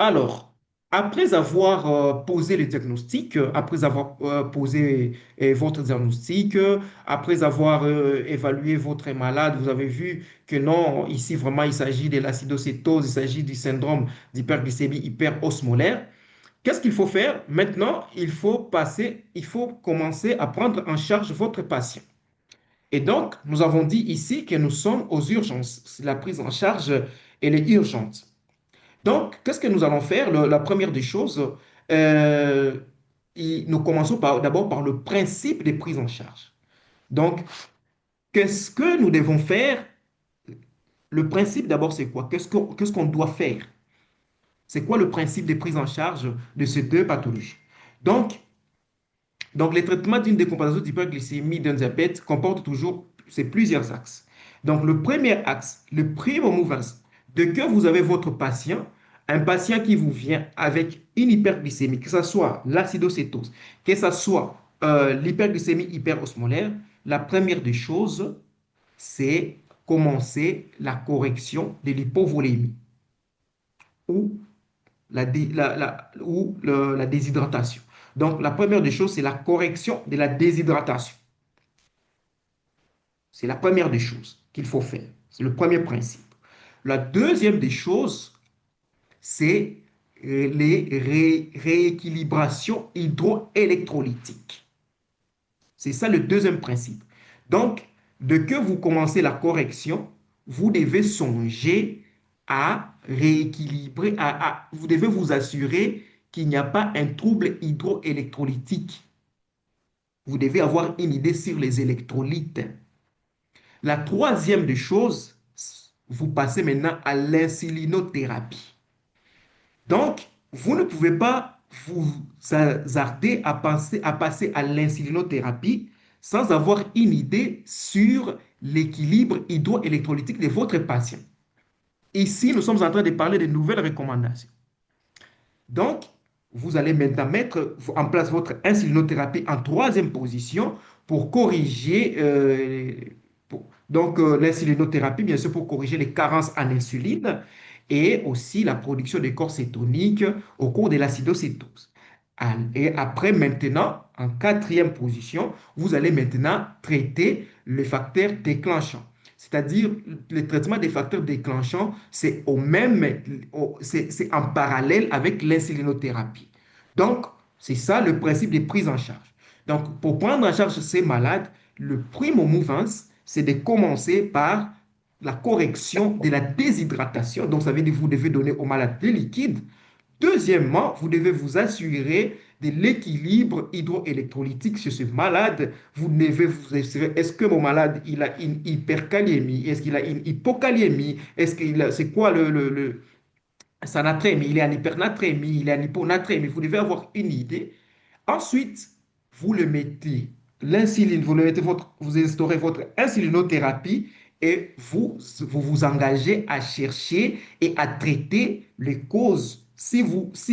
Alors, après avoir posé le diagnostic, après avoir posé votre diagnostic, après avoir évalué votre malade, vous avez vu que non, ici vraiment il s'agit de l'acidocétose, il s'agit du syndrome d'hyperglycémie hyperosmolaire. Qu'est-ce qu'il faut faire? Maintenant, il faut commencer à prendre en charge votre patient. Et donc, nous avons dit ici que nous sommes aux urgences. La prise en charge, elle est urgente. Donc, qu'est-ce que nous allons faire? La première des choses, euh, nous commençons d'abord par le principe des prises en charge. Donc, qu'est-ce que nous devons faire? Le principe d'abord, c'est quoi? Qu'est-ce qu'on doit faire? C'est quoi le principe des prises en charge de ces deux pathologies? Donc, donc les traitements d'une décompensation d'hyperglycémie d'un diabète comportent toujours ces plusieurs axes. Donc, le premier axe, le primo movens, de que vous avez votre patient, un patient qui vous vient avec une hyperglycémie, que ce soit l'acidocétose, que ce soit l'hyperglycémie hyperosmolaire, la première des choses, c'est commencer la correction de l'hypovolémie ou la déshydratation. Donc, la première des choses, c'est la correction de la déshydratation. C'est la première des choses qu'il faut faire. C'est le premier principe. La deuxième des choses, c'est les rééquilibrations hydroélectrolytiques. C'est ça le deuxième principe. Donc, de que vous commencez la correction, vous devez songer à rééquilibrer, vous devez vous assurer qu'il n'y a pas un trouble hydroélectrolytique. Vous devez avoir une idée sur les électrolytes. La troisième des choses, vous passez maintenant à l'insulinothérapie. Donc, vous ne pouvez pas vous hasarder à passer à l'insulinothérapie sans avoir une idée sur l'équilibre hydroélectrolytique de votre patient. Ici, nous sommes en train de parler de nouvelles recommandations. Donc, vous allez maintenant mettre en place votre insulinothérapie en troisième position pour corriger, l'insulinothérapie, bien sûr, pour corriger les carences en insuline et aussi la production des corps cétoniques au cours de l'acidocétose. Et après, maintenant, en quatrième position, vous allez maintenant traiter le facteur déclenchant. C'est-à-dire, le traitement des facteurs déclenchants, c'est en parallèle avec l'insulinothérapie. Donc, c'est ça le principe des prises en charge. Donc, pour prendre en charge ces malades, le primo movens, c'est de commencer par la correction de la déshydratation. Donc, ça veut dire que vous devez donner aux malades des liquides. Deuxièmement, vous devez vous assurer de l'équilibre hydroélectrolytique chez ce malade. Vous devez vous assurer, est-ce que mon malade, il a une hyperkaliémie? Est-ce qu'il a une hypokaliémie? C'est quoi sa natrémie? Il est en hypernatrémie, il est en hyponatrémie. Vous devez avoir une idée. Ensuite, vous le mettez, l'insuline, vous instaurez votre insulinothérapie et vous engagez à chercher et à traiter les causes. Si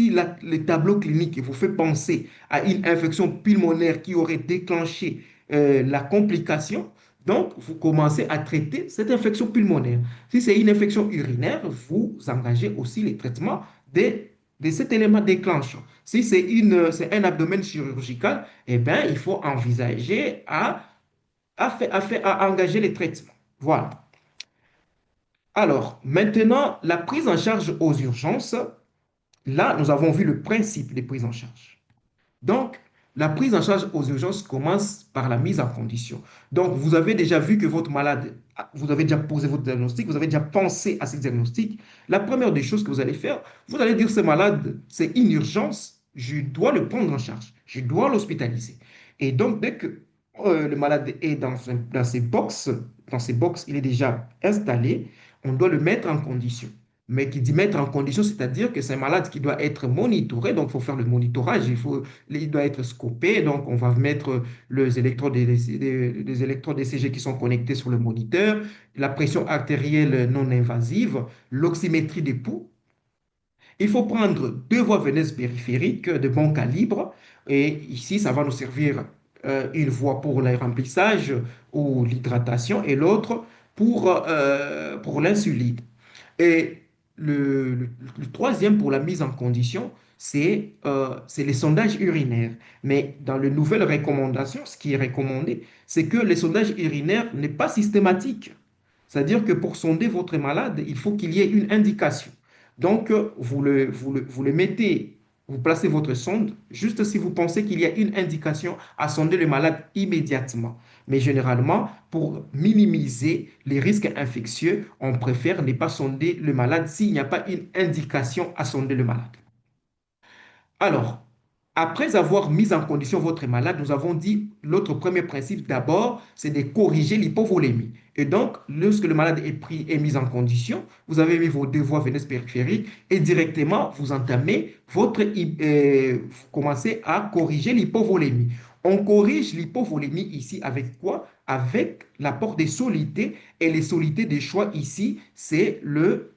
le tableau clinique vous fait penser à une infection pulmonaire qui aurait déclenché la complication, donc vous commencez à traiter cette infection pulmonaire. Si c'est une infection urinaire, vous engagez aussi les traitements de cet élément déclenchant. Si c'est un abdomen chirurgical, eh bien, il faut envisager à engager les traitements. Voilà. Alors, maintenant, la prise en charge aux urgences, là, nous avons vu le principe des prises en charge. Donc, la prise en charge aux urgences commence par la mise en condition. Donc, vous avez déjà vu que votre malade, vous avez déjà posé votre diagnostic, vous avez déjà pensé à ce diagnostic. La première des choses que vous allez faire, vous allez dire ce malade, c'est une urgence. je dois le prendre en charge, je dois l'hospitaliser. Et donc, dès que le malade est dans ces box, il est déjà installé, on doit le mettre en condition. Mais qui dit mettre en condition, c'est-à-dire que c'est un malade qui doit être monitoré, donc il faut faire le monitorage, il doit être scopé, donc on va mettre les électrodes, des électrodes ECG qui sont connectés sur le moniteur, la pression artérielle non invasive, l'oxymétrie des pouls. Il faut prendre deux voies veineuses périphériques de bon calibre. Et ici, ça va nous servir une voie pour le remplissage ou l'hydratation et l'autre pour l'insuline. Et le troisième pour la mise en condition, c'est les sondages urinaires. Mais dans les nouvelles recommandations, ce qui est recommandé, c'est que les sondages urinaires n'est pas systématique. C'est-à-dire que pour sonder votre malade, il faut qu'il y ait une indication. Donc, vous le mettez, vous placez votre sonde juste si vous pensez qu'il y a une indication à sonder le malade immédiatement. Mais généralement, pour minimiser les risques infectieux, on préfère ne pas sonder le malade s'il n'y a pas une indication à sonder le malade. Alors, après avoir mis en condition votre malade, nous avons dit l'autre premier principe d'abord, c'est de corriger l'hypovolémie. Et donc, lorsque le malade est pris et mis en condition, vous avez mis vos deux voies veineuses périphériques et directement vous entamez vous commencez à corriger l'hypovolémie. On corrige l'hypovolémie ici avec quoi? Avec l'apport des solutés. Et les solutés des choix ici, c'est le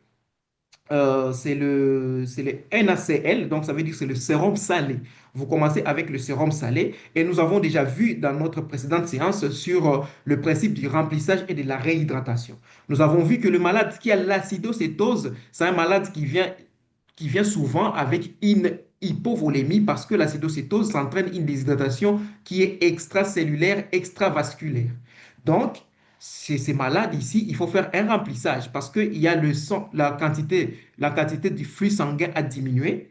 NaCl, donc ça veut dire que c'est le sérum salé. Vous commencez avec le sérum salé et nous avons déjà vu dans notre précédente séance sur le principe du remplissage et de la réhydratation. Nous avons vu que le malade qui a l'acidocétose, c'est un malade qui vient souvent avec une hypovolémie parce que l'acidocétose entraîne une déshydratation qui est extracellulaire, extravasculaire. Donc, chez ces malades ici, il faut faire un remplissage parce qu'il y a le sang, la quantité du flux sanguin a diminué.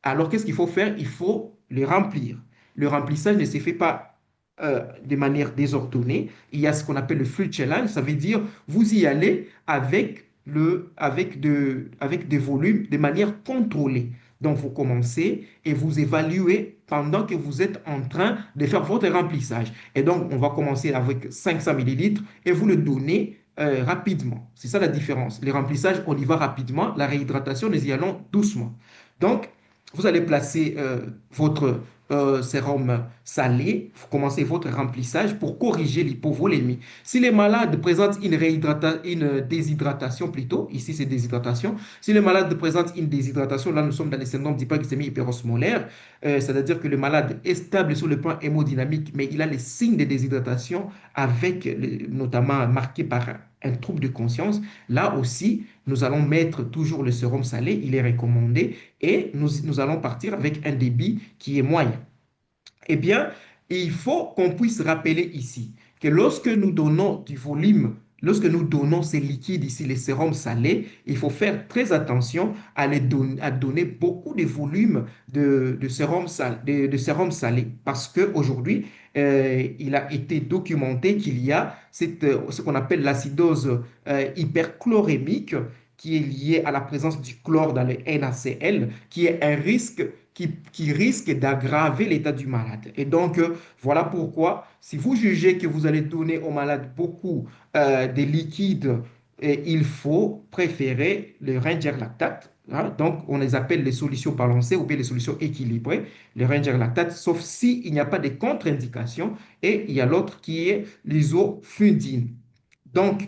Alors, qu'est-ce qu'il faut faire? Il faut le remplir. Le remplissage ne se fait pas de manière désordonnée. Il y a ce qu'on appelle le flux challenge. Ça veut dire vous y allez avec des volumes de manière contrôlée. Donc, vous commencez et vous évaluez pendant que vous êtes en train de faire votre remplissage. Et donc, on va commencer avec 500 millilitres et vous le donnez rapidement. C'est ça la différence. Le remplissage, on y va rapidement. La réhydratation, nous y allons doucement. Donc, vous allez placer votre sérum salé, vous commencez votre remplissage pour corriger l'hypovolémie. Si les malades présentent une déshydratation plutôt, ici c'est déshydratation, si le malade présente une déshydratation, là nous sommes dans les syndromes d'hyperglycémie hyperosmolaire, c'est-à-dire que le malade est stable sur le plan hémodynamique, mais il a les signes de déshydratation notamment marqués par un trouble de conscience. Là aussi, nous allons mettre toujours le sérum salé, il est recommandé, et nous allons partir avec un débit qui est moyen. Eh bien, il faut qu'on puisse rappeler ici que lorsque nous donnons du volume, lorsque nous donnons ces liquides ici, les sérums salés, il faut faire très attention à donner beaucoup de volume de sérum salé parce qu'aujourd'hui, il a été documenté qu'il y a ce qu'on appelle l'acidose hyperchlorémique qui est liée à la présence du chlore dans le NaCl, qui est un risque qui risque d'aggraver l'état du malade. Et donc, voilà pourquoi, si vous jugez que vous allez donner au malade beaucoup de liquide, il faut préférer le Ranger lactate. Hein. Donc, on les appelle les solutions balancées ou bien les solutions équilibrées, le Ranger lactate, sauf s'il n'y a pas de contre-indication. Et il y a l'autre qui est l'isofundine. Donc,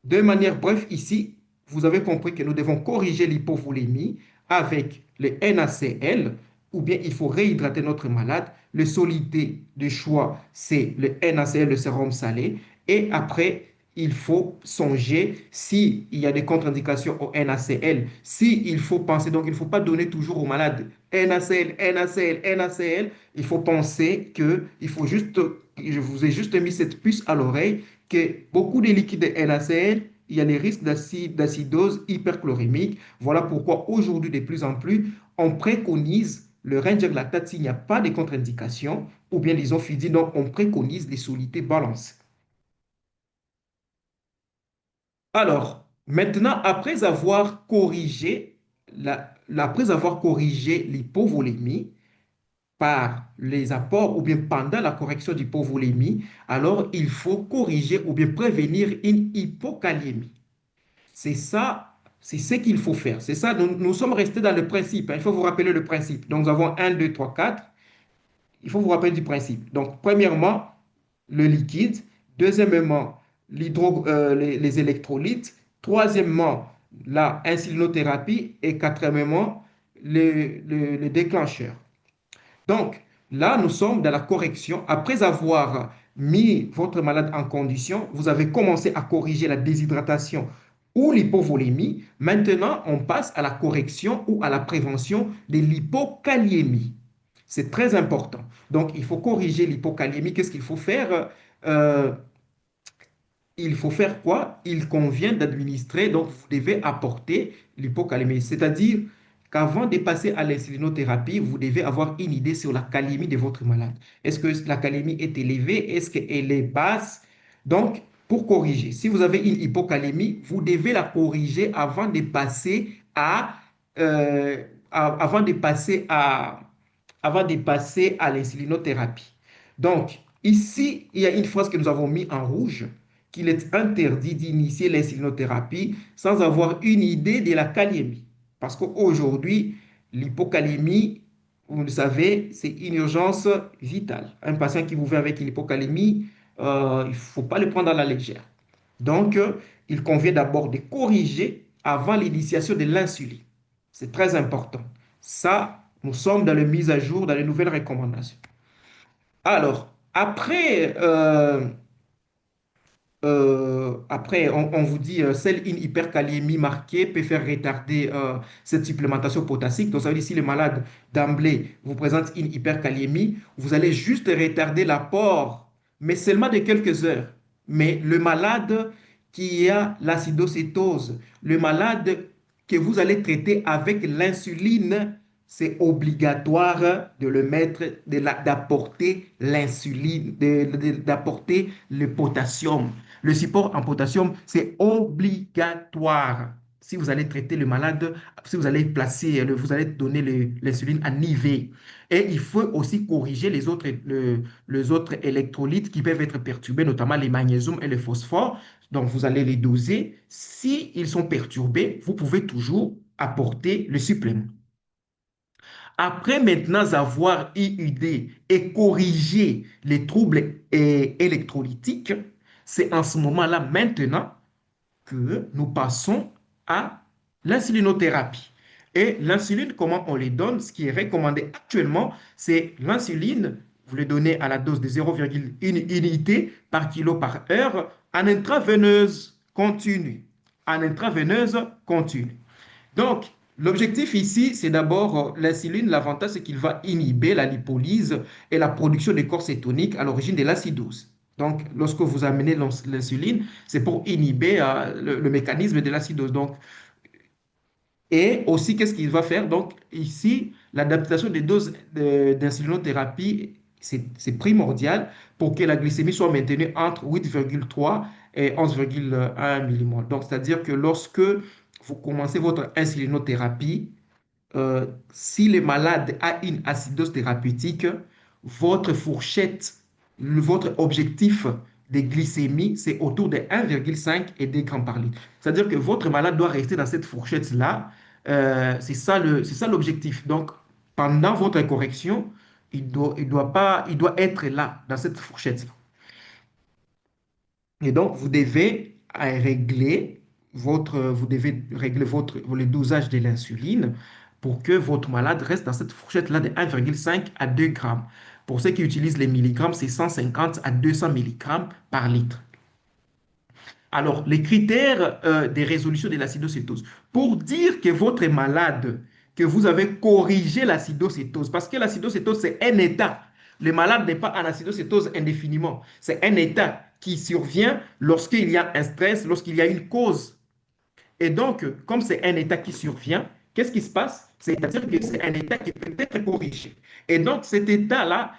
de manière bref, ici, vous avez compris que nous devons corriger l'hypovolémie avec le NaCl, ou bien il faut réhydrater notre malade. Le solide de choix, c'est le NaCl, le sérum salé. Et après, il faut songer s'il y a des contre-indications au NaCl, s'il faut penser, donc il ne faut pas donner toujours au malade NaCl, NaCl, NaCl. Il faut penser il faut juste, je vous ai juste mis cette puce à l'oreille, que beaucoup de liquides NaCl, il y a des risques d'acidose hyperchlorémique. Voilà pourquoi aujourd'hui, de plus en plus, on préconise le Ranger lactate s'il n'y a pas de contre-indication, ou bien l'isofidine, donc on préconise les solutés balancées. Alors, maintenant, après avoir corrigé après avoir corrigé l'hypovolémie par les apports ou bien pendant la correction d'hypovolémie, alors il faut corriger ou bien prévenir une hypokaliémie. C'est ça, c'est ce qu'il faut faire. C'est ça, nous sommes restés dans le principe, hein. Il faut vous rappeler le principe. Donc, nous avons un, 2, 3, 4. Il faut vous rappeler du principe. Donc, premièrement, le liquide. Deuxièmement, les électrolytes. Troisièmement, la insulinothérapie. Et quatrièmement, le déclencheur. Donc, là, nous sommes dans la correction. Après avoir mis votre malade en condition, vous avez commencé à corriger la déshydratation ou l'hypovolémie. Maintenant, on passe à la correction ou à la prévention de l'hypokaliémie. C'est très important. Donc, il faut corriger l'hypokaliémie. Qu'est-ce qu'il faut faire? Euh, il faut faire quoi? Il convient d'administrer, donc vous devez apporter l'hypocalémie. C'est-à-dire qu'avant de passer à l'insulinothérapie, vous devez avoir une idée sur la calémie de votre malade. Est-ce que la calémie est élevée? Est-ce qu'elle est basse? Donc, pour corriger, si vous avez une hypocalémie, vous devez la corriger euh, avant de passer avant de passer à l'insulinothérapie. Donc, ici, il y a une phrase que nous avons mis en rouge, qu'il est interdit d'initier l'insulinothérapie sans avoir une idée de la kaliémie. Parce qu'aujourd'hui, l'hypocalémie, vous le savez, c'est une urgence vitale. Un patient qui vous vient avec une hypocalémie, il ne faut pas le prendre à la légère. Donc, il convient d'abord de corriger avant l'initiation de l'insuline. C'est très important. Ça, nous sommes dans la mise à jour, dans les nouvelles recommandations. Alors, après, on vous dit, seule une hypercalémie marquée peut faire retarder cette supplémentation potassique. Donc, ça veut dire si le malade d'emblée vous présente une hypercalémie, vous allez juste retarder l'apport, mais seulement de quelques heures. Mais le malade qui a l'acidocétose, le malade que vous allez traiter avec l'insuline, c'est obligatoire de le mettre, d'apporter l'insuline, d'apporter le potassium. Le support en potassium, c'est obligatoire. Si vous allez traiter le malade, si vous allez vous allez donner l'insuline à IV. Et il faut aussi corriger les autres électrolytes qui peuvent être perturbés, notamment les magnésium et le phosphore. Donc, vous allez les doser. Si ils sont perturbés, vous pouvez toujours apporter le supplément. Après maintenant avoir IUD et corrigé les troubles électrolytiques, c'est en ce moment-là maintenant que nous passons à l'insulinothérapie. Et l'insuline, comment on les donne? Ce qui est recommandé actuellement, c'est l'insuline, vous le donnez à la dose de 0,1 unité par kilo par heure en intraveineuse continue. En intraveineuse continue. Donc, l'objectif ici, c'est d'abord l'insuline. L'avantage, c'est qu'il va inhiber la lipolyse et la production des corps cétoniques à l'origine de l'acidose. Donc, lorsque vous amenez l'insuline, c'est pour inhiber le mécanisme de l'acidose. Donc, et aussi, qu'est-ce qu'il va faire? Donc, ici, l'adaptation des doses d'insulinothérapie, c'est primordial pour que la glycémie soit maintenue entre 8,3 et 11,1 millimol. Donc, c'est-à-dire que lorsque vous commencez votre insulinothérapie, si le malade a une acidose thérapeutique, votre fourchette, votre objectif de glycémie, c'est autour de 1,5 et 2 grammes par litre. C'est-à-dire que votre malade doit rester dans cette fourchette-là. C'est ça l'objectif. Donc, pendant votre correction, il doit être là, dans cette fourchette-là. Et donc, vous devez régler le dosage de l'insuline pour que votre malade reste dans cette fourchette-là de 1,5 à 2 grammes. Pour ceux qui utilisent les milligrammes, c'est 150 à 200 milligrammes par litre. Alors, les critères des résolutions de l'acidocétose. Pour dire que votre est malade, que vous avez corrigé l'acidocétose, parce que l'acidocétose, c'est un état. Le malade n'est pas en acidocétose indéfiniment. C'est un état qui survient lorsqu'il y a un stress, lorsqu'il y a une cause. Et donc, comme c'est un état qui survient, qu'est-ce qui se passe? C'est-à-dire que c'est un état qui peut être corrigé. Et donc, cet état-là,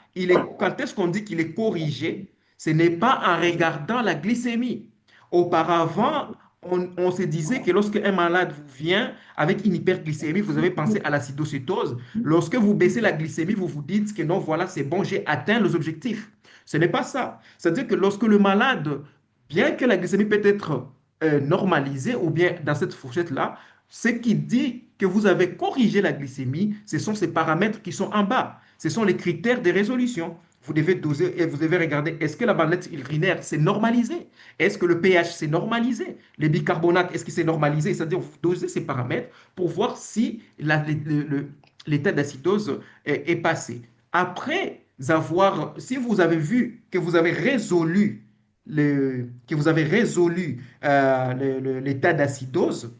quand est-ce qu'on dit qu'il est corrigé? Ce n'est pas en regardant la glycémie. Auparavant, on se disait que lorsque un malade vous vient avec une hyperglycémie, vous avez pensé à l'acidocétose. Lorsque vous baissez la glycémie, vous vous dites que non, voilà, c'est bon, j'ai atteint les objectifs. Ce n'est pas ça. C'est-à-dire que lorsque le malade, bien que la glycémie peut être normalisée ou bien dans cette fourchette-là, ce qui dit que vous avez corrigé la glycémie, ce sont ces paramètres qui sont en bas. Ce sont les critères de résolution. Vous devez doser et vous devez regarder, est-ce que la bandelette urinaire s'est normalisée? Est-ce que le pH s'est normalisé? Les bicarbonates, est-ce que c'est normalisé? C'est-à-dire, vous dosez ces paramètres pour voir si l'état d'acidose est passé. Après avoir, si vous avez vu que vous avez résolu l'état d'acidose,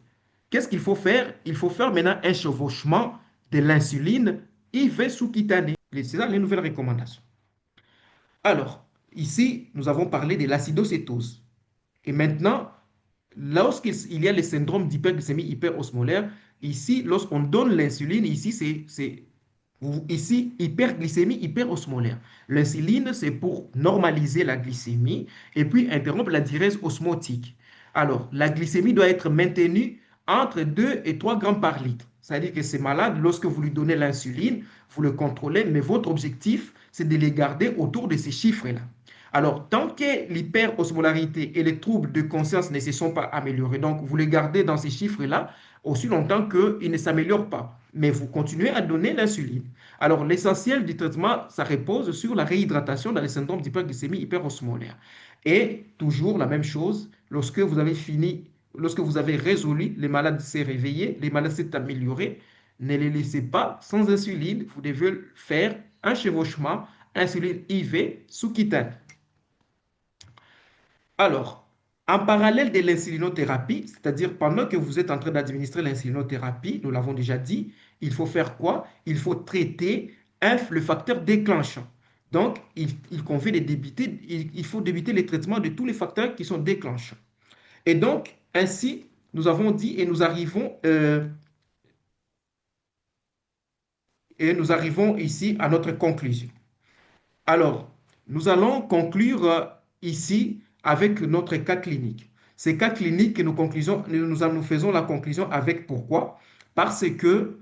qu'est-ce qu'il faut faire? Il faut faire maintenant un chevauchement de l'insuline IV sous-cutanée. C'est ça les nouvelles recommandations. Alors, ici, nous avons parlé de l'acidocétose. Et maintenant, lorsqu'il y a le syndrome d'hyperglycémie hyperosmolaire, ici, lorsqu'on donne l'insuline, ici, ici, hyperglycémie hyperosmolaire. L'insuline, c'est pour normaliser la glycémie et puis interrompre la diurèse osmotique. Alors, la glycémie doit être maintenue entre 2 et 3 grammes par litre. C'est-à-dire que c'est malade, lorsque vous lui donnez l'insuline, vous le contrôlez, mais votre objectif, c'est de les garder autour de ces chiffres-là. Alors, tant que l'hyperosmolarité et les troubles de conscience ne se sont pas améliorés, donc vous les gardez dans ces chiffres-là aussi longtemps qu'ils ne s'améliorent pas, mais vous continuez à donner l'insuline. Alors, l'essentiel du traitement, ça repose sur la réhydratation dans les syndromes d'hyperglycémie hyperosmolaire. Et toujours la même chose, lorsque vous avez fini, lorsque vous avez résolu, les malades s'est réveillé, les malades s'est amélioré, ne les laissez pas sans insuline, vous devez faire un chevauchement, insuline IV sous-cutane. Alors, en parallèle de l'insulinothérapie, c'est-à-dire pendant que vous êtes en train d'administrer l'insulinothérapie, nous l'avons déjà dit, il faut faire quoi? Il faut traiter le facteur déclenchant. Donc, il convient de débuter, il faut débuter les traitements de tous les facteurs qui sont déclenchants. Et donc, ainsi, nous avons dit et nous arrivons ici à notre conclusion. Alors, nous allons conclure ici avec notre cas clinique. Ces cas cliniques, nous faisons la conclusion avec pourquoi? Parce que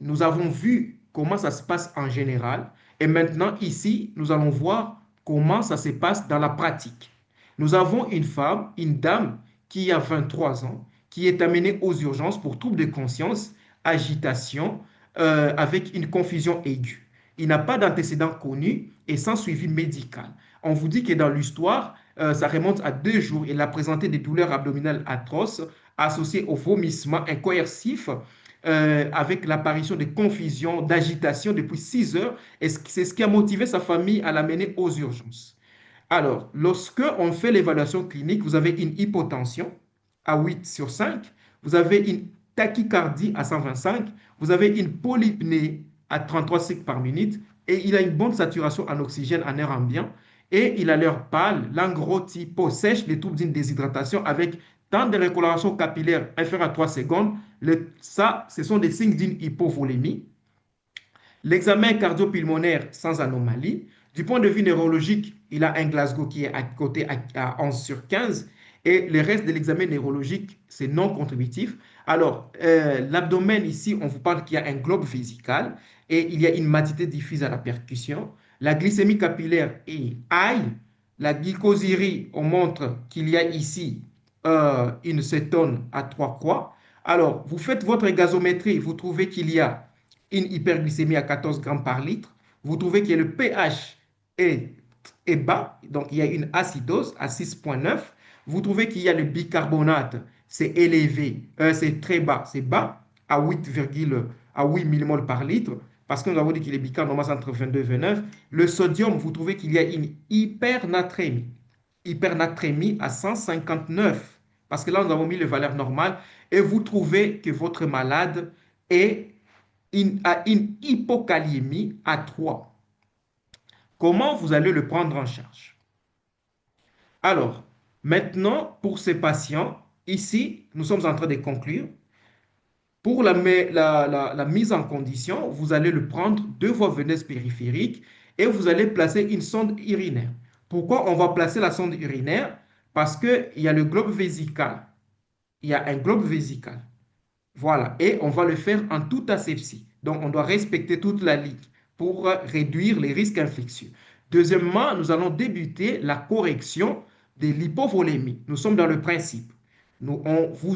nous avons vu comment ça se passe en général et maintenant ici, nous allons voir comment ça se passe dans la pratique. Nous avons une femme, une dame qui a 23 ans, qui est amenée aux urgences pour troubles de conscience, agitation, avec une confusion aiguë. Il n'a pas d'antécédent connu et sans suivi médical. On vous dit que dans l'histoire, ça remonte à 2 jours. Il a présenté des douleurs abdominales atroces associées au vomissement incoercif avec l'apparition de confusion, d'agitation depuis 6 heures. Et c'est ce qui a motivé sa famille à l'amener aux urgences. Alors, lorsque on fait l'évaluation clinique, vous avez une hypotension à 8/5, vous avez une tachycardie à 125, vous avez une polypnée à 33 cycles par minute et il a une bonne saturation en oxygène en air ambiant et il a l'air pâle, langue rôtie, peau sèche, les troubles d'une déshydratation avec temps de recoloration capillaire inférieur à 3 secondes. Ça, ce sont des signes d'une hypovolémie. L'examen cardio-pulmonaire sans anomalie. Du point de vue neurologique, il a un Glasgow qui est à côté à 11/15 et le reste de l'examen neurologique, c'est non contributif. Alors, l'abdomen ici, on vous parle qu'il y a un globe vésical et il y a une matité diffuse à la percussion. La glycémie capillaire est high. La glycosyrie, on montre qu'il y a ici une cétone à 3 croix. Alors, vous faites votre gazométrie, vous trouvez qu'il y a une hyperglycémie à 14 grammes par litre. Vous trouvez que le pH est bas, donc il y a une acidose à 6,9. Vous trouvez qu'il y a le bicarbonate, c'est élevé, c'est très bas, c'est bas à 8 millimoles par litre, parce que nous avons dit que les bicarbonate normalement entre 22 et 29. Le sodium, vous trouvez qu'il y a une hypernatrémie à 159, parce que là, nous avons mis les valeurs normales, et vous trouvez que votre malade a une hypokaliémie à 3. Comment vous allez le prendre en charge? Alors, maintenant, pour ces patients, ici, nous sommes en train de conclure. Pour la mise en condition, vous allez le prendre de voies veineuses périphériques et vous allez placer une sonde urinaire. Pourquoi on va placer la sonde urinaire? parce qu'il y a le globe vésical. Il y a un globe vésical. Voilà. Et on va le faire en toute asepsie. Donc, on doit respecter toute la ligne pour réduire les risques infectieux. Deuxièmement, nous allons débuter la correction de l'hypovolémie. Nous sommes dans le principe.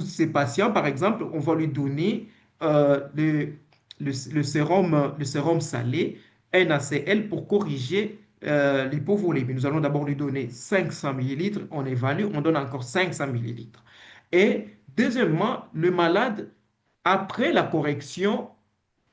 Ces patients, par exemple, on va lui donner le sérum salé NaCl pour corriger l'hypovolémie. Nous allons d'abord lui donner 500 millilitres, on évalue, on donne encore 500 millilitres. Et deuxièmement, le malade, après la correction,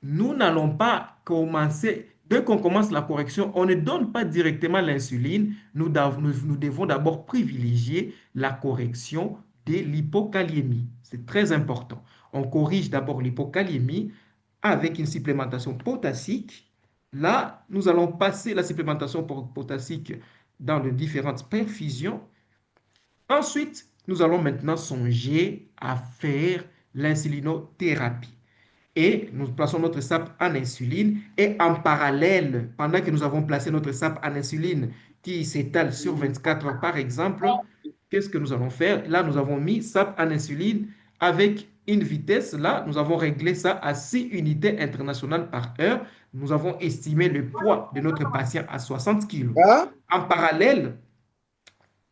nous n'allons pas commencer, dès qu'on commence la correction, on ne donne pas directement l'insuline. Nous devons d'abord privilégier la correction de l'hypokaliémie. C'est très important. On corrige d'abord l'hypokaliémie avec une supplémentation potassique. Là, nous allons passer la supplémentation potassique dans les différentes perfusions. Ensuite, nous allons maintenant songer à faire l'insulinothérapie et nous plaçons notre sape en insuline et en parallèle, pendant que nous avons placé notre sape en insuline qui s'étale sur 24 heures par exemple, qu'est-ce que nous allons faire? Là, nous avons mis sape en insuline avec une vitesse, là, nous avons réglé ça à 6 unités internationales par heure. Nous avons estimé le poids de notre patient à 60 kilos. Ah, En parallèle,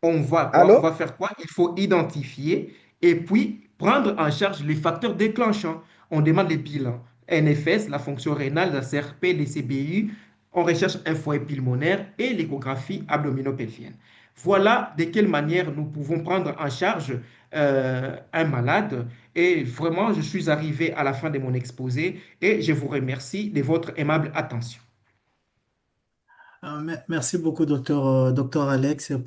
on va quoi? On allô? va faire quoi? Il faut identifier et puis prendre en charge les facteurs déclenchants. On demande les bilans. NFS, la fonction rénale, la CRP, les CBU. On recherche un foyer pulmonaire et l'échographie abdominopelvienne. Voilà de quelle manière nous pouvons prendre en charge un malade. Et vraiment, je suis arrivé à la fin de mon exposé et je vous remercie de votre aimable attention. Merci beaucoup, docteur Alex, pour